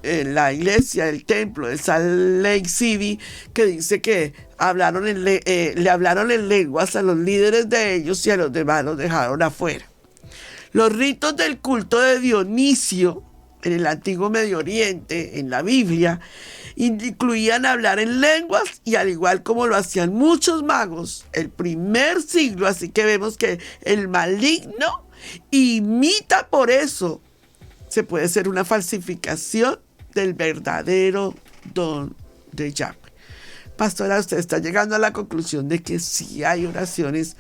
la iglesia, el templo de Salt Lake City, que dice que le hablaron en lenguas a los líderes de ellos y a los demás los dejaron afuera. Los ritos del culto de Dionisio en el antiguo Medio Oriente, en la Biblia, incluían hablar en lenguas, y al igual como lo hacían muchos magos el primer siglo, así que vemos que el maligno imita. Por eso se puede ser una falsificación del verdadero don de Yahweh. Pastora, usted está llegando a la conclusión de que sí hay oraciones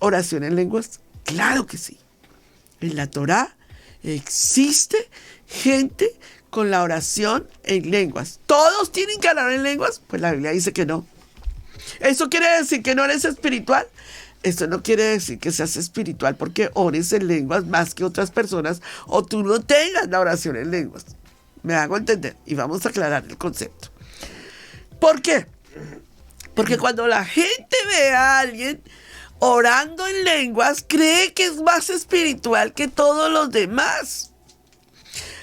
oración en lenguas? Claro que sí. En la Torá existe gente con la oración en lenguas. ¿Todos tienen que hablar en lenguas? Pues la Biblia dice que no. ¿Eso quiere decir que no eres espiritual? Eso no quiere decir que seas espiritual porque ores en lenguas más que otras personas o tú no tengas la oración en lenguas. Me hago entender y vamos a aclarar el concepto. ¿Por qué? Porque cuando la gente ve a alguien orando en lenguas, cree que es más espiritual que todos los demás.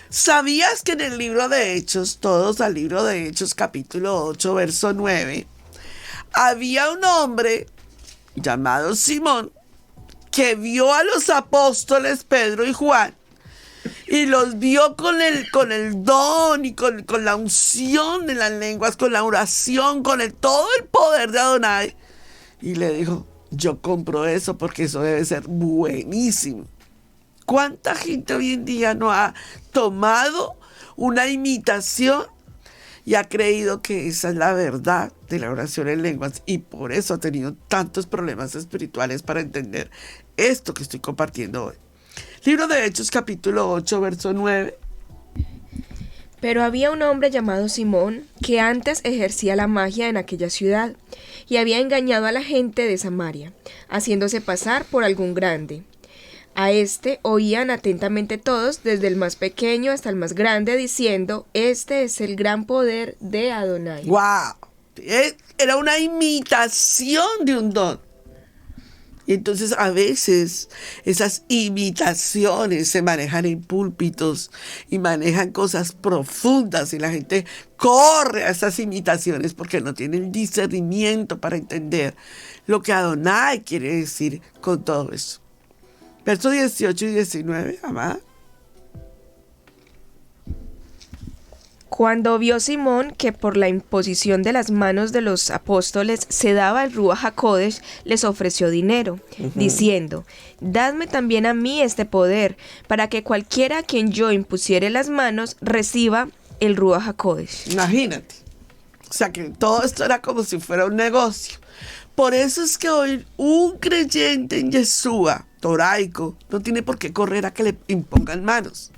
¿Sabías que en el libro de Hechos, todos al libro de Hechos capítulo 8, verso 9, había un hombre llamado Simón que vio a los apóstoles Pedro y Juan y los vio con el don y con la unción de las lenguas, con la oración, con todo el poder de Adonai? Y le dijo, yo compro eso porque eso debe ser buenísimo. ¿Cuánta gente hoy en día no ha tomado una imitación y ha creído que esa es la verdad de la oración en lenguas y por eso ha tenido tantos problemas espirituales para entender esto que estoy compartiendo hoy? Libro de Hechos capítulo 8 verso 9. Pero había un hombre llamado Simón que antes ejercía la magia en aquella ciudad y había engañado a la gente de Samaria, haciéndose pasar por algún grande. A este oían atentamente todos, desde el más pequeño hasta el más grande, diciendo, este es el gran poder de Adonai. ¡Wow! Era una imitación de un don. Y entonces a veces esas imitaciones se manejan en púlpitos y manejan cosas profundas y la gente corre a esas imitaciones porque no tiene el discernimiento para entender lo que Adonai quiere decir con todo eso. Versos 18 y 19, amada. Cuando vio Simón que por la imposición de las manos de los apóstoles se daba el Ruach HaKodesh, les ofreció dinero, diciendo, dadme también a mí este poder, para que cualquiera a quien yo impusiere las manos reciba el Ruach HaKodesh. Imagínate. O sea que todo esto era como si fuera un negocio. Por eso es que hoy un creyente en Yeshua, toraico, no tiene por qué correr a que le impongan manos.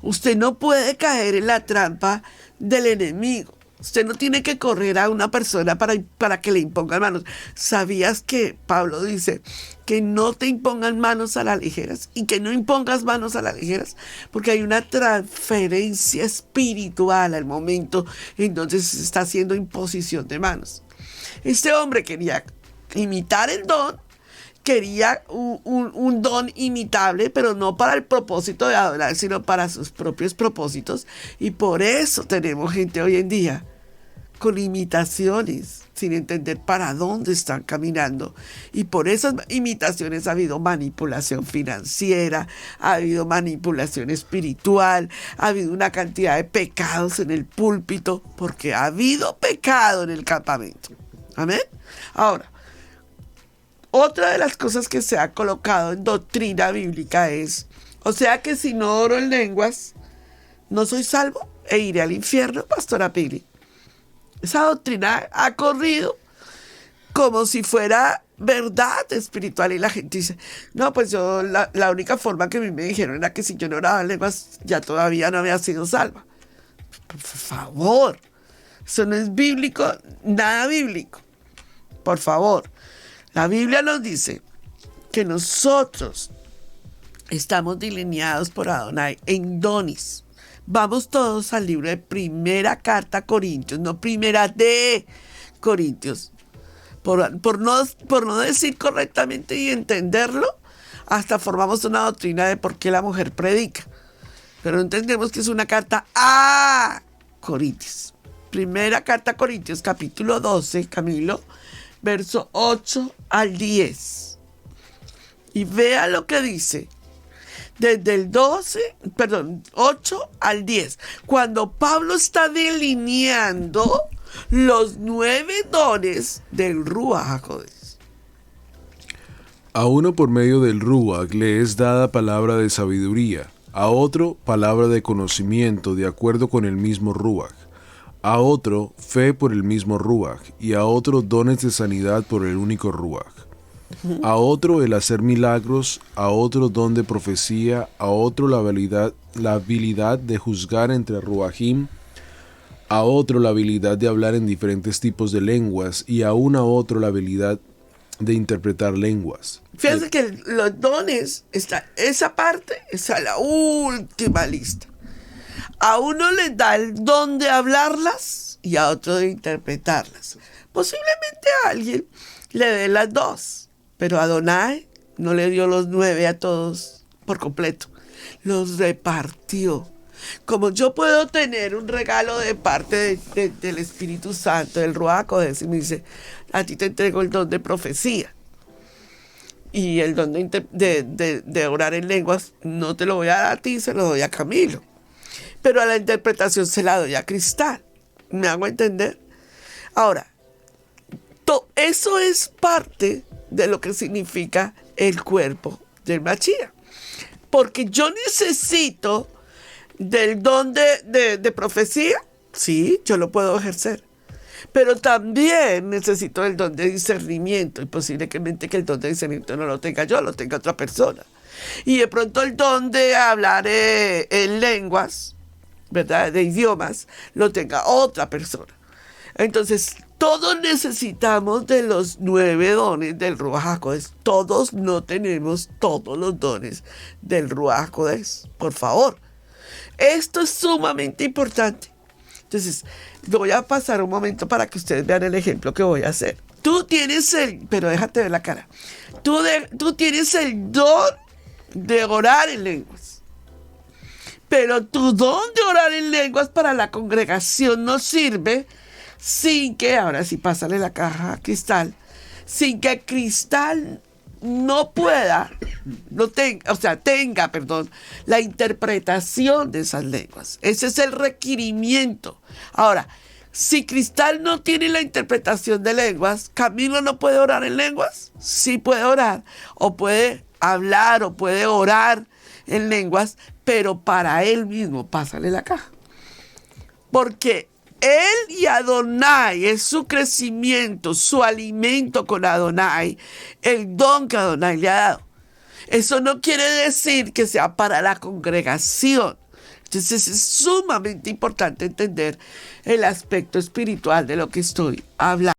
Usted no puede caer en la trampa del enemigo. Usted no tiene que correr a una persona para que le impongan manos. ¿Sabías que Pablo dice que no te impongan manos a las ligeras y que no impongas manos a las ligeras? Porque hay una transferencia espiritual al momento en donde se está haciendo imposición de manos. Este hombre quería imitar el don, quería un don imitable, pero no para el propósito de adorar, sino para sus propios propósitos. Y por eso tenemos gente hoy en día con imitaciones, sin entender para dónde están caminando. Y por esas imitaciones ha habido manipulación financiera, ha habido manipulación espiritual, ha habido una cantidad de pecados en el púlpito, porque ha habido pecado en el campamento. Amén. Ahora, otra de las cosas que se ha colocado en doctrina bíblica es, o sea que si no oro en lenguas, no soy salvo e iré al infierno, pastora Pili. Esa doctrina ha corrido como si fuera verdad espiritual y la gente dice, no, pues yo, la única forma que a mí me dijeron era que si yo no oraba en lenguas, ya todavía no había sido salva. Por favor, eso no es bíblico, nada bíblico. Por favor. La Biblia nos dice que nosotros estamos delineados por Adonai en dones. Vamos todos al libro de Primera Carta a Corintios, no Primera de Corintios. Por no decir correctamente y entenderlo, hasta formamos una doctrina de por qué la mujer predica. Pero entendemos que es una carta a Corintios. Primera Carta a Corintios, capítulo 12, Camilo, verso 8 al 10. Y vea lo que dice. Desde el 8 al 10. Cuando Pablo está delineando los 9 dones del Ruach HaKodesh. A uno por medio del Ruach le es dada palabra de sabiduría, a otro palabra de conocimiento de acuerdo con el mismo Ruach, a otro fe por el mismo Ruach, y a otro dones de sanidad por el único Ruach. a otro el hacer milagros, a otro don de profecía, a otro la habilidad de juzgar entre ruajim, a otro la habilidad de hablar en diferentes tipos de lenguas y aún a otro la habilidad de interpretar lenguas. Fíjense que los dones, esa parte está en la última lista. A uno le da el don de hablarlas y a otro de interpretarlas. Posiblemente a alguien le dé las dos, pero Adonai no le dio los 9 a todos por completo. Los repartió. Como yo puedo tener un regalo de parte del Espíritu Santo, del Ruach HaKodesh, y me dice, a ti te entrego el don de profecía. Y el don de orar en lenguas no te lo voy a dar a ti, se lo doy a Camilo. Pero a la interpretación se la doy a Cristal. ¿Me hago entender? Ahora, eso es parte de lo que significa el cuerpo del Mashiach. Porque yo necesito del don de profecía, sí, yo lo puedo ejercer. Pero también necesito el don de discernimiento. Y posiblemente que el don de discernimiento no lo tenga yo, lo tenga otra persona. Y de pronto el don de hablar en lenguas, ¿verdad?, de idiomas, lo tenga otra persona. Entonces, todos necesitamos de los 9 dones del Ruach HaKodesh. Todos no tenemos todos los dones del Ruach HaKodesh. Por favor. Esto es sumamente importante. Entonces, voy a pasar un momento para que ustedes vean el ejemplo que voy a hacer. Tú tienes pero déjate ver la cara. Tú tienes el don de orar en lenguas. Pero tu don de orar en lenguas para la congregación no sirve sin que, ahora sí, pásale la caja a Cristal, sin que Cristal no pueda, tenga la interpretación de esas lenguas. Ese es el requerimiento. Ahora, si Cristal no tiene la interpretación de lenguas, ¿Camilo no puede orar en lenguas? Sí puede orar, o puede hablar, o puede orar en lenguas, pero para él mismo, pásale la caja. Porque él y Adonai es su crecimiento, su alimento con Adonai, el don que Adonai le ha dado. Eso no quiere decir que sea para la congregación. Entonces es sumamente importante entender el aspecto espiritual de lo que estoy hablando.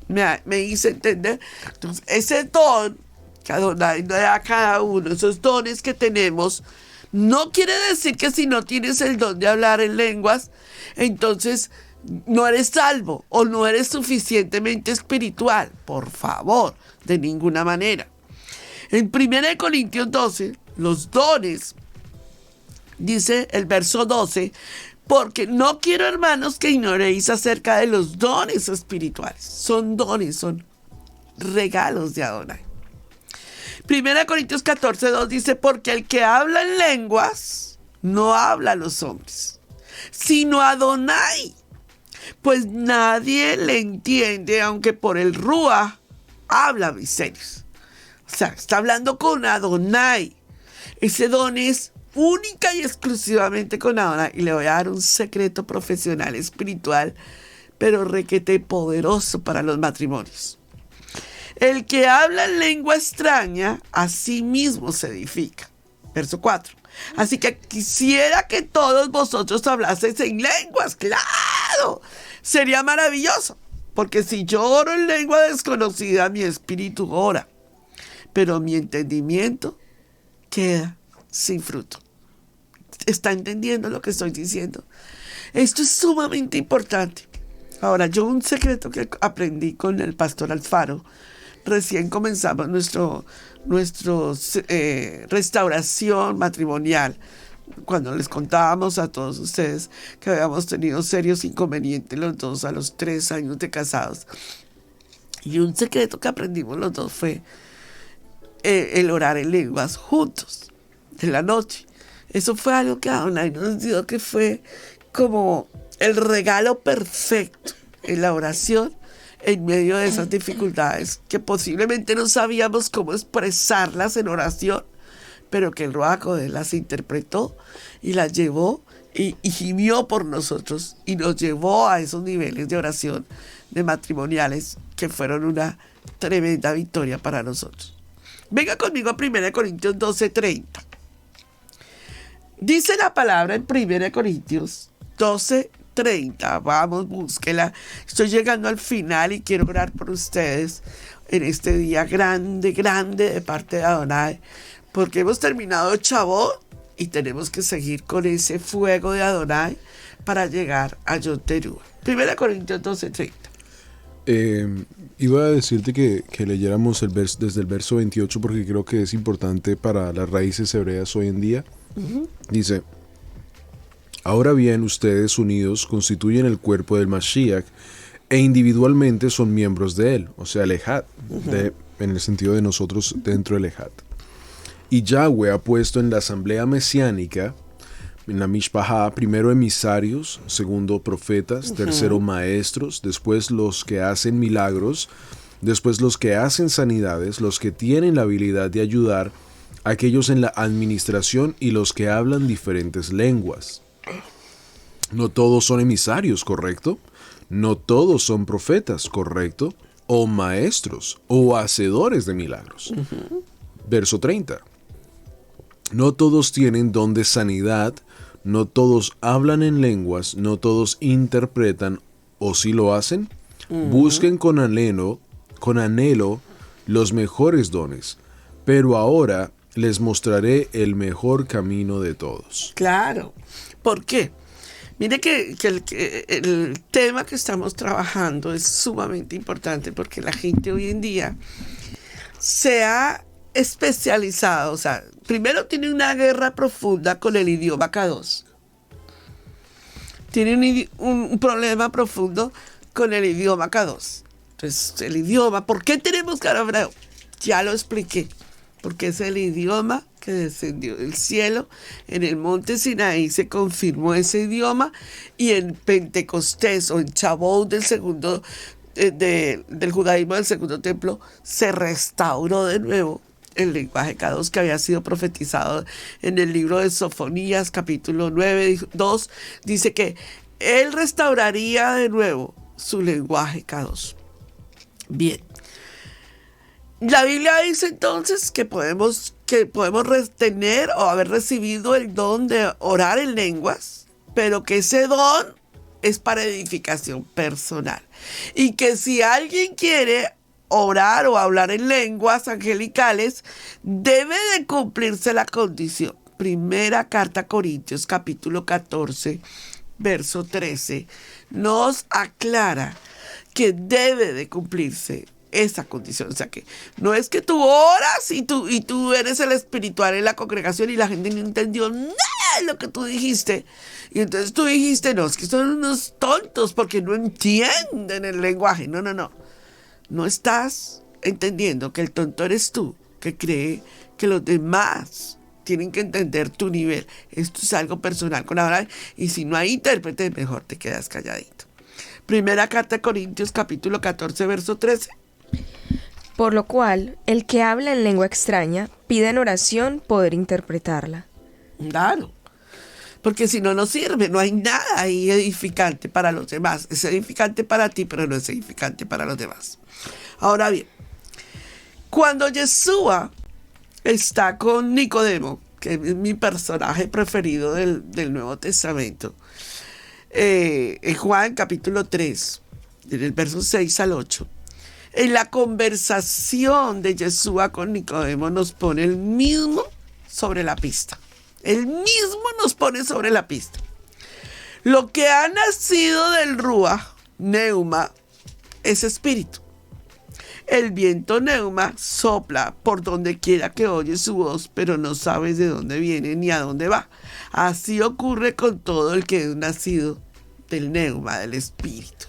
¿Me hice entender? Entonces, ese don que Adonai le da a cada uno, esos dones que tenemos, no quiere decir que si no tienes el don de hablar en lenguas, entonces no eres salvo o no eres suficientemente espiritual. Por favor, de ninguna manera. En 1 Corintios 12, los dones, dice el verso 12, porque no quiero, hermanos, que ignoréis acerca de los dones espirituales. Son dones, son regalos de Adonai. 1 Corintios 14, 2 dice, porque el que habla en lenguas no habla a los hombres, sino a Adonai, pues nadie le entiende, aunque por el Ruach habla misterios. O sea, está hablando con Adonai. Ese don es única y exclusivamente con Adonai. Y le voy a dar un secreto profesional, espiritual, pero requete poderoso para los matrimonios. El que habla en lengua extraña, a sí mismo se edifica. Verso 4. Así que quisiera que todos vosotros hablaseis en lenguas. ¡Claro! Sería maravilloso. Porque si yo oro en lengua desconocida, mi espíritu ora. Pero mi entendimiento queda sin fruto. ¿Está entendiendo lo que estoy diciendo? Esto es sumamente importante. Ahora, yo un secreto que aprendí con el pastor Alfaro, recién comenzamos nuestro restauración matrimonial, cuando les contábamos a todos ustedes que habíamos tenido serios inconvenientes los dos a los 3 años de casados. Y un secreto que aprendimos los dos fue el orar en lenguas juntos, de la noche. Eso fue algo que Adonai nos dio, que fue como el regalo perfecto en la oración, en medio de esas dificultades que posiblemente no sabíamos cómo expresarlas en oración, pero que el Ruach HaKodesh las interpretó y las llevó y gimió por nosotros y nos llevó a esos niveles de oración de matrimoniales que fueron una tremenda victoria para nosotros. Venga conmigo a 1 Corintios 12:30. Dice la palabra en 1 Corintios 12:30. Vamos, búsquela. Estoy llegando al final y quiero orar por ustedes en este día grande, grande de parte de Adonai, porque hemos terminado Chabot y tenemos que seguir con ese fuego de Adonai para llegar a Yom Teruah. 1 Corintios 12:30. Iba a decirte que leyéramos desde el verso 28 porque creo que es importante para las raíces hebreas hoy en día. Dice: ahora bien, ustedes unidos constituyen el cuerpo del Mashiach e individualmente son miembros de él, o sea, el Ejad, en el sentido de nosotros dentro del Ejad. Y Yahweh ha puesto en la asamblea mesiánica, en la Mishpahá, primero emisarios, segundo profetas, tercero maestros, después los que hacen milagros, después los que hacen sanidades, los que tienen la habilidad de ayudar a aquellos en la administración y los que hablan diferentes lenguas. No todos son emisarios, ¿correcto? No todos son profetas, ¿correcto? O maestros, o hacedores de milagros. Verso 30. No todos tienen don de sanidad, no todos hablan en lenguas, no todos interpretan, o si lo hacen, busquen con anhelo los mejores dones, pero ahora les mostraré el mejor camino de todos. Claro. ¿Por qué? Mire que el tema que estamos trabajando es sumamente importante porque la gente hoy en día se ha especializado, o sea, primero tiene una guerra profunda con el idioma K2. Tiene un problema profundo con el idioma K2. Entonces, el idioma, ¿por qué tenemos que hablar hebreo? Ya lo expliqué. Porque es el idioma que descendió del cielo. En el monte Sinaí se confirmó ese idioma y en Pentecostés o en Chabot del judaísmo del segundo templo se restauró de nuevo el lenguaje K2 que había sido profetizado en el libro de Sofonías, capítulo 9:2. Dice que él restauraría de nuevo su lenguaje K2. Bien. La Biblia dice entonces que podemos tener o haber recibido el don de orar en lenguas, pero que ese don es para edificación personal. Y que si alguien quiere orar o hablar en lenguas angelicales, debe de cumplirse la condición. Primera carta a Corintios, capítulo 14, verso 13, nos aclara que debe de cumplirse esa condición. O sea que no es que tú oras y tú eres el espiritual en la congregación y la gente no entendió nada de lo que tú dijiste. Y entonces tú dijiste, no, es que son unos tontos porque no entienden el lenguaje. No. No estás entendiendo que el tonto eres tú, que cree que los demás tienen que entender tu nivel. Esto es algo personal con Abraham. Y si no hay intérprete, mejor te quedas calladito. Primera carta de Corintios, capítulo 14, verso 13. Por lo cual, el que habla en lengua extraña pide en oración poder interpretarla. Claro, porque si no, no sirve, no hay nada ahí edificante para los demás. Es edificante para ti, pero no es edificante para los demás. Ahora bien, cuando Yeshua está con Nicodemo, que es mi personaje preferido del Nuevo Testamento, en Juan capítulo 3, en el verso 6 al 8, en la conversación de Yeshua con Nicodemo nos pone el mismo sobre la pista. El mismo nos pone sobre la pista. Lo que ha nacido del Ruach, Neuma, es espíritu. El viento Neuma sopla por donde quiera que oyes su voz, pero no sabes de dónde viene ni a dónde va. Así ocurre con todo el que es nacido del Neuma, del espíritu.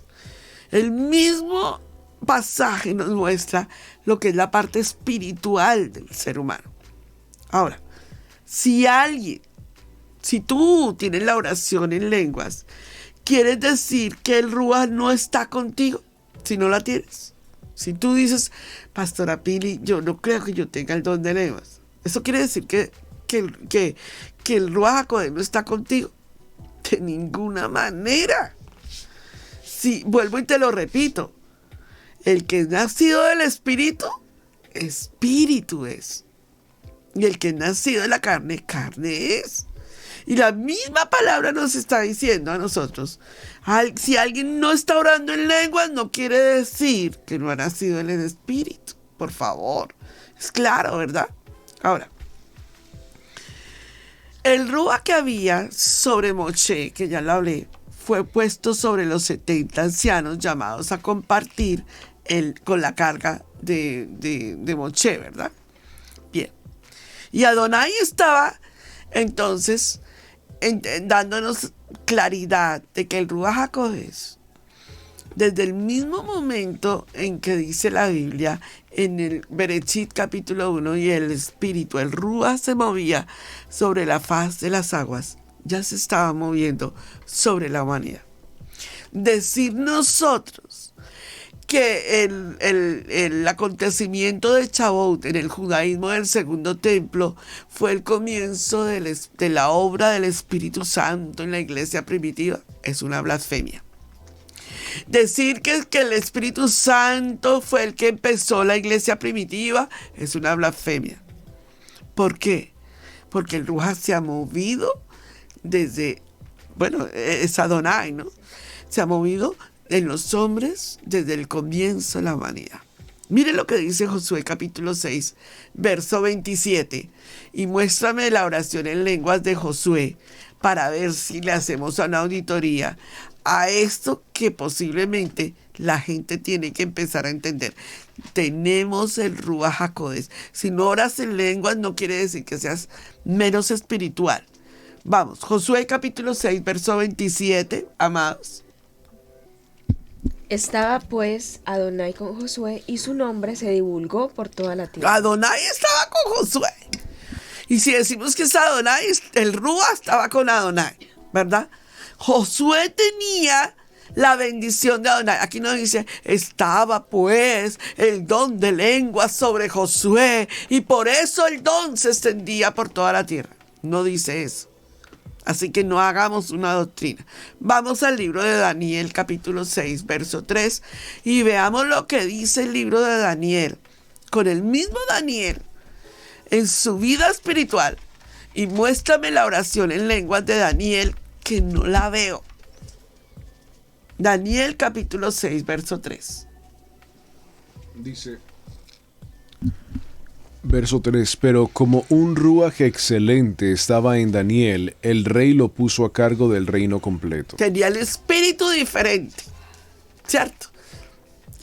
El mismo pasaje nos muestra lo que es la parte espiritual del ser humano. Ahora, si tú tienes la oración en lenguas, ¿quieres decir que el Ruach no está contigo si no la tienes? Si tú dices, Pastora Pili, yo no creo que yo tenga el don de lenguas, ¿eso quiere decir que el Ruach HaKodesh no está contigo? De ninguna manera. Sí, vuelvo y te lo repito. El que es nacido del Espíritu, Espíritu es. Y el que es nacido de la carne, carne es. Y la misma palabra nos está diciendo a nosotros, si alguien no está orando en lenguas, no quiere decir que no ha nacido en el Espíritu. Por favor. Es claro, ¿verdad? Ahora, el Ruach que había sobre Moshe, que ya lo hablé, fue puesto sobre los 70 ancianos llamados a compartir con la carga de Moshe, ¿verdad? Bien. Y Adonai estaba entonces dándonos claridad de que el Ruach HaKodesh, desde el mismo momento en que dice la Biblia, en el Bereshit capítulo 1, y el Espíritu, el Ruach se movía sobre la faz de las aguas, ya se estaba moviendo sobre la humanidad. Decir nosotros que el acontecimiento de Shavuot en el judaísmo del segundo templo fue el comienzo de la obra del Espíritu Santo en la iglesia primitiva es una blasfemia. Decir que el Espíritu Santo fue el que empezó la iglesia primitiva es una blasfemia. ¿Por qué? Porque el Ruach se ha movido desde, es Adonai, ¿no? Se ha movido en los hombres desde el comienzo de la humanidad. Mire lo que dice Josué capítulo 6, verso 27. Y muéstrame la oración en lenguas de Josué para ver si le hacemos una auditoría a esto que posiblemente la gente tiene que empezar a entender. Tenemos el Ruach HaKodesh. Si no oras en lenguas no quiere decir que seas menos espiritual. Vamos, Josué capítulo 6, verso 27, amados. Estaba pues Adonai con Josué y su nombre se divulgó por toda la tierra. Adonai estaba con Josué. Y si decimos que es Adonai, el Ruach estaba con Adonai, ¿verdad? Josué tenía la bendición de Adonai. Aquí no dice, estaba pues el don de lenguas sobre Josué y por eso el don se extendía por toda la tierra. No dice eso. Así que no hagamos una doctrina. Vamos al libro de Daniel, capítulo 6, verso 3, y veamos lo que dice el libro de Daniel. Con el mismo Daniel, en su vida espiritual, y muéstrame la oración en lenguas de Daniel, que no la veo. Daniel, capítulo 6, verso 3. Dice... Verso 3, pero como un Ruach excelente estaba en Daniel, el rey lo puso a cargo del reino completo. Tenía el espíritu diferente, ¿cierto?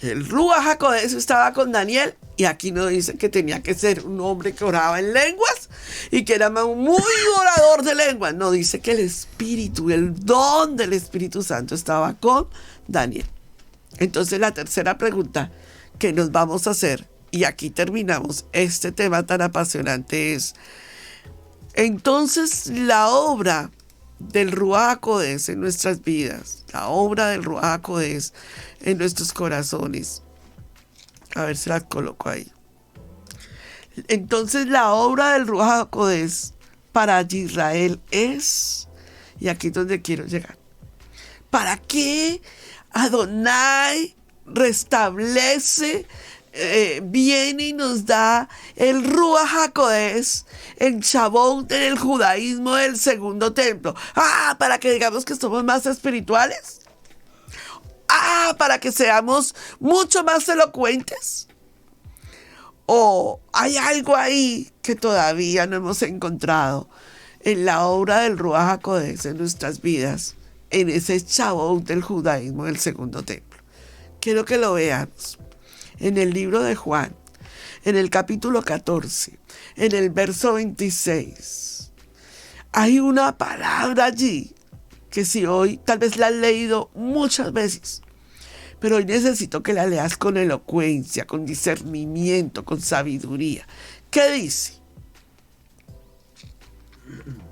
El Ruach HaKodesh estaba con Daniel y aquí no dice que tenía que ser un hombre que oraba en lenguas y que era muy orador de lenguas. No, dice que el espíritu, el don del Espíritu Santo estaba con Daniel. Entonces la tercera pregunta que nos vamos a hacer, y aquí terminamos este tema tan apasionante, es: entonces la obra del Ruach HaKodesh en nuestras vidas, la obra del Ruach HaKodesh en nuestros corazones, a ver si las coloco ahí. Entonces la obra del Ruach HaKodesh para Israel es, y aquí es donde quiero llegar, ¿para qué Adonai restablece, viene y nos da el Ruach HaKodesh en Shavuot, en el judaísmo del segundo templo? Para que digamos que somos más espirituales. Para que seamos mucho más elocuentes. ¿O hay algo ahí que todavía no hemos encontrado en la obra del Ruach HaKodesh en nuestras vidas, en ese Shavuot del judaísmo del segundo templo? Quiero que lo veamos. En el libro de Juan, en el capítulo 14, en el verso 26, hay una palabra allí que si hoy tal vez la has leído muchas veces, pero hoy necesito que la leas con elocuencia, con discernimiento, con sabiduría. ¿Qué dice?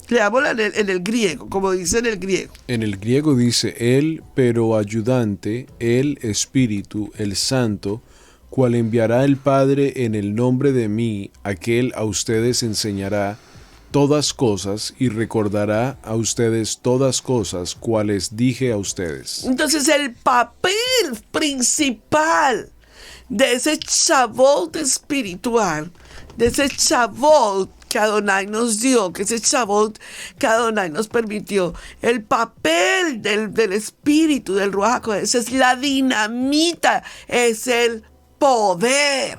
Leámosla en el griego, como dice en el griego. En el griego dice el, pero ayudante, el Espíritu, el Santo, cual enviará el Padre en el nombre de mí, aquel a ustedes enseñará todas cosas y recordará a ustedes todas cosas cuales dije a ustedes. Entonces el papel principal de ese Shavuot espiritual, de ese Shavuot que Adonai nos dio, que ese Shavuot que Adonai nos permitió. El papel del espíritu, del Ruach HaKodesh, es la dinamita, es el poder.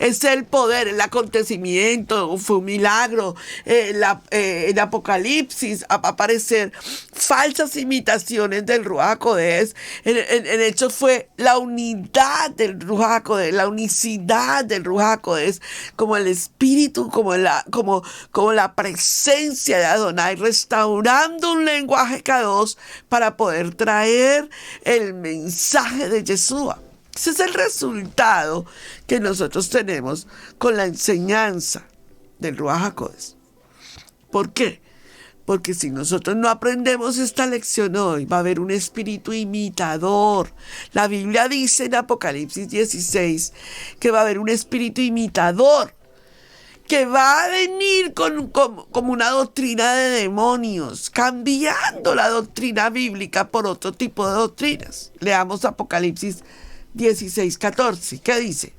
Es el poder, el acontecimiento, fue un milagro. En Apocalipsis va a aparecer falsas imitaciones del Ruach HaKodesh. En hecho fue la unidad del Ruach HaKodesh, la unicidad del Ruach HaKodesh, como el espíritu, como la presencia de Adonai, restaurando un lenguaje Kadosh para poder traer el mensaje de Yeshua. Ese es el resultado que nosotros tenemos con la enseñanza del Ruach HaKodesh. ¿Por qué? Porque si nosotros no aprendemos esta lección hoy, va a haber un espíritu imitador. La Biblia dice en Apocalipsis 16 que va a haber un espíritu imitador que va a venir como una doctrina de demonios, cambiando la doctrina bíblica por otro tipo de doctrinas. Leamos Apocalipsis 16:14. ¿Qué dice?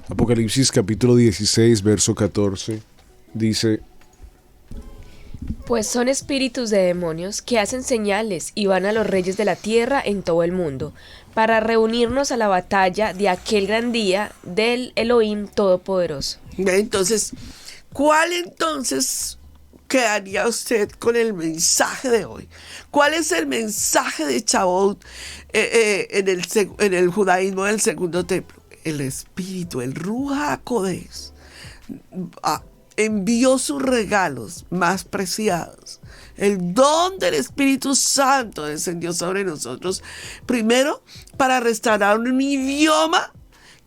Apocalipsis capítulo 16, verso 14, dice: Pues son espíritus de demonios que hacen señales y van a los reyes de la tierra en todo el mundo, para reunirnos a la batalla de aquel gran día del Elohim Todopoderoso. Entonces, ¿cuál quedaría usted con el mensaje de hoy? ¿Cuál es el mensaje de Shavuot en el judaísmo del segundo templo? El espíritu, el Ruach HaKodesh, envió sus regalos más preciados. El don del Espíritu Santo descendió sobre nosotros, primero para restaurar un idioma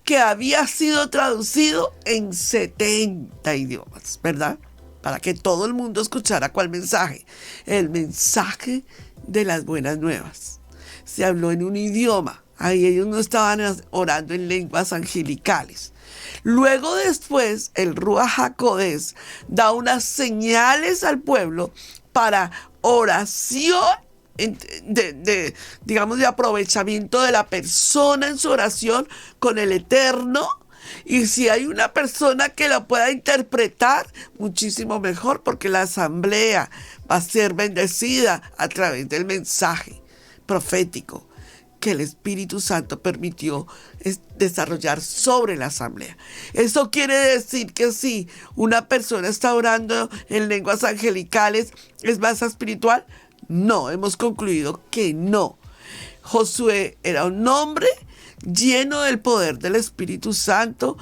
que había sido traducido en 70 idiomas, ¿verdad? Para que todo el mundo escuchara cuál mensaje. El mensaje de las buenas nuevas. Se habló en un idioma. Ahí ellos no estaban orando en lenguas angelicales. Luego después el Ruach HaKodesh da unas señales al pueblo para oración, digamos, de aprovechamiento de la persona en su oración con el Eterno. Y si hay una persona que lo pueda interpretar, muchísimo mejor, porque la asamblea va a ser bendecida a través del mensaje profético que el Espíritu Santo permitió desarrollar sobre la asamblea. Eso quiere decir que si una persona está orando en lenguas angelicales, ¿es más espiritual? No, hemos concluido que no. Josué era un hombre lleno del poder del Espíritu Santo.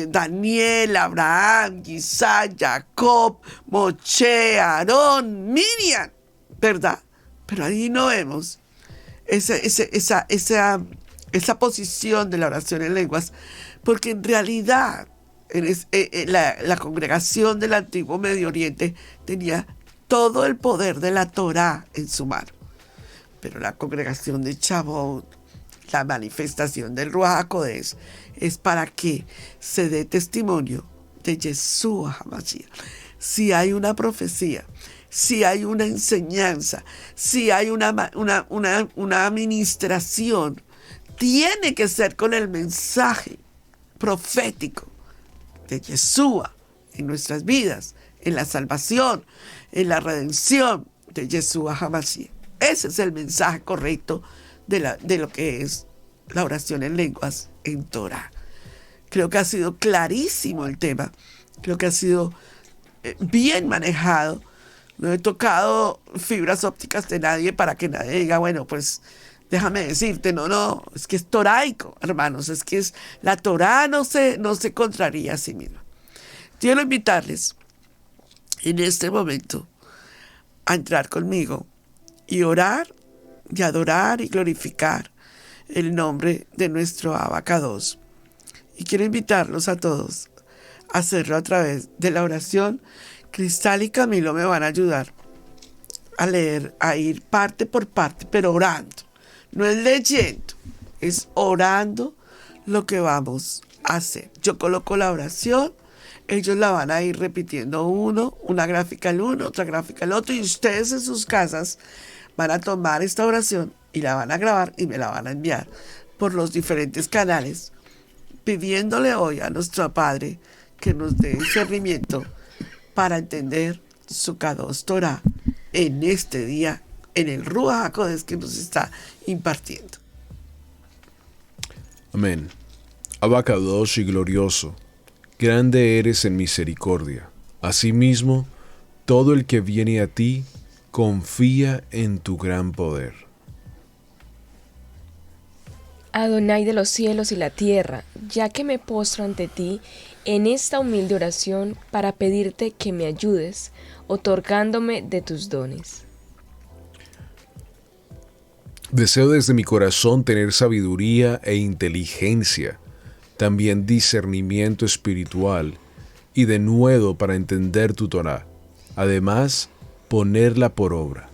Daniel, Abraham, Isaac, Jacob, Moshe, Aarón, Miriam, ¿verdad? Pero ahí no vemos esa posición de la oración en lenguas, porque en realidad la congregación del antiguo Medio Oriente tenía todo el poder de la Torá en su mano. Pero la congregación de Shavuot, la manifestación del Ruach HaKodesh, es para que se dé testimonio de Yeshua HaMashiach. Si hay una profecía, si hay una enseñanza, si hay una administración, tiene que ser con el mensaje profético de Yeshua en nuestras vidas, en la salvación, en la redención de Yeshua HaMashiach. Ese es el mensaje correcto de lo que es la oración en lenguas en Torah. Creo que ha sido clarísimo el tema, creo que ha sido bien manejado. No he tocado fibras ópticas de nadie para que nadie diga, bueno, pues déjame decirte, no, es que es toraico, hermanos, es que la Torá no se contraría a sí misma. Quiero invitarles en este momento a entrar conmigo y orar y adorar y glorificar el nombre de nuestro Abba Kadosh. Y quiero invitarlos a todos a hacerlo a través de la oración. Cristal y Camilo me van a ayudar a leer, a ir parte por parte, pero orando. No es leyendo, es orando lo que vamos a hacer. Yo coloco la oración, ellos la van a ir repitiendo una gráfica al uno, otra gráfica al otro, y ustedes en sus casas van a tomar esta oración y la van a grabar y me la van a enviar por los diferentes canales, pidiéndole hoy a nuestro Padre que nos dé discernimiento para entender su Kadosh Torah en este día, en el Ruach HaKodesh que nos está impartiendo. Amén. Abacadosh y glorioso, grande eres en misericordia. Asimismo, todo el que viene a ti confía en tu gran poder. Adonai de los cielos y la tierra, ya que me postro ante ti en esta humilde oración para pedirte que me ayudes, otorgándome de tus dones. Deseo desde mi corazón tener sabiduría e inteligencia, también discernimiento espiritual y denuedo para entender tu Torah. Además, ponerla por obra.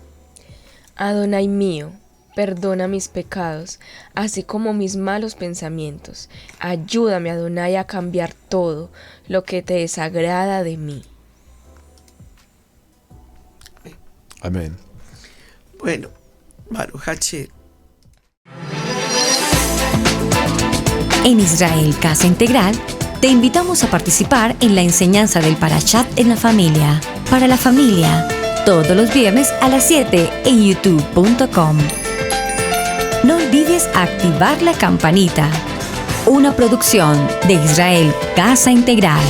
Adonai mío, perdona mis pecados, así como mis malos pensamientos. Ayúdame, Adonai, a cambiar todo lo que te desagrada de mí. Amén. Bueno, Baruch Hashem. En Israel Casa Integral, te invitamos a participar en la enseñanza del Parashat en la familia. Para la familia, todos los viernes a las 7 en youtube.com. No olvides activar la campanita. Una producción de Israel Casa Integral.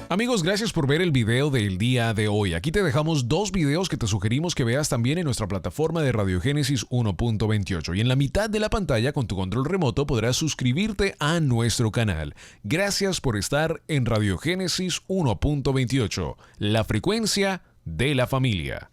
Amigos, gracias por ver el video del día de hoy. Aquí te dejamos 2 videos que te sugerimos que veas también en nuestra plataforma de Radiogénesis 1.28. Y en la mitad de la pantalla, con tu control remoto, podrás suscribirte a nuestro canal. Gracias por estar en Radiogénesis 1.28, la frecuencia de la familia.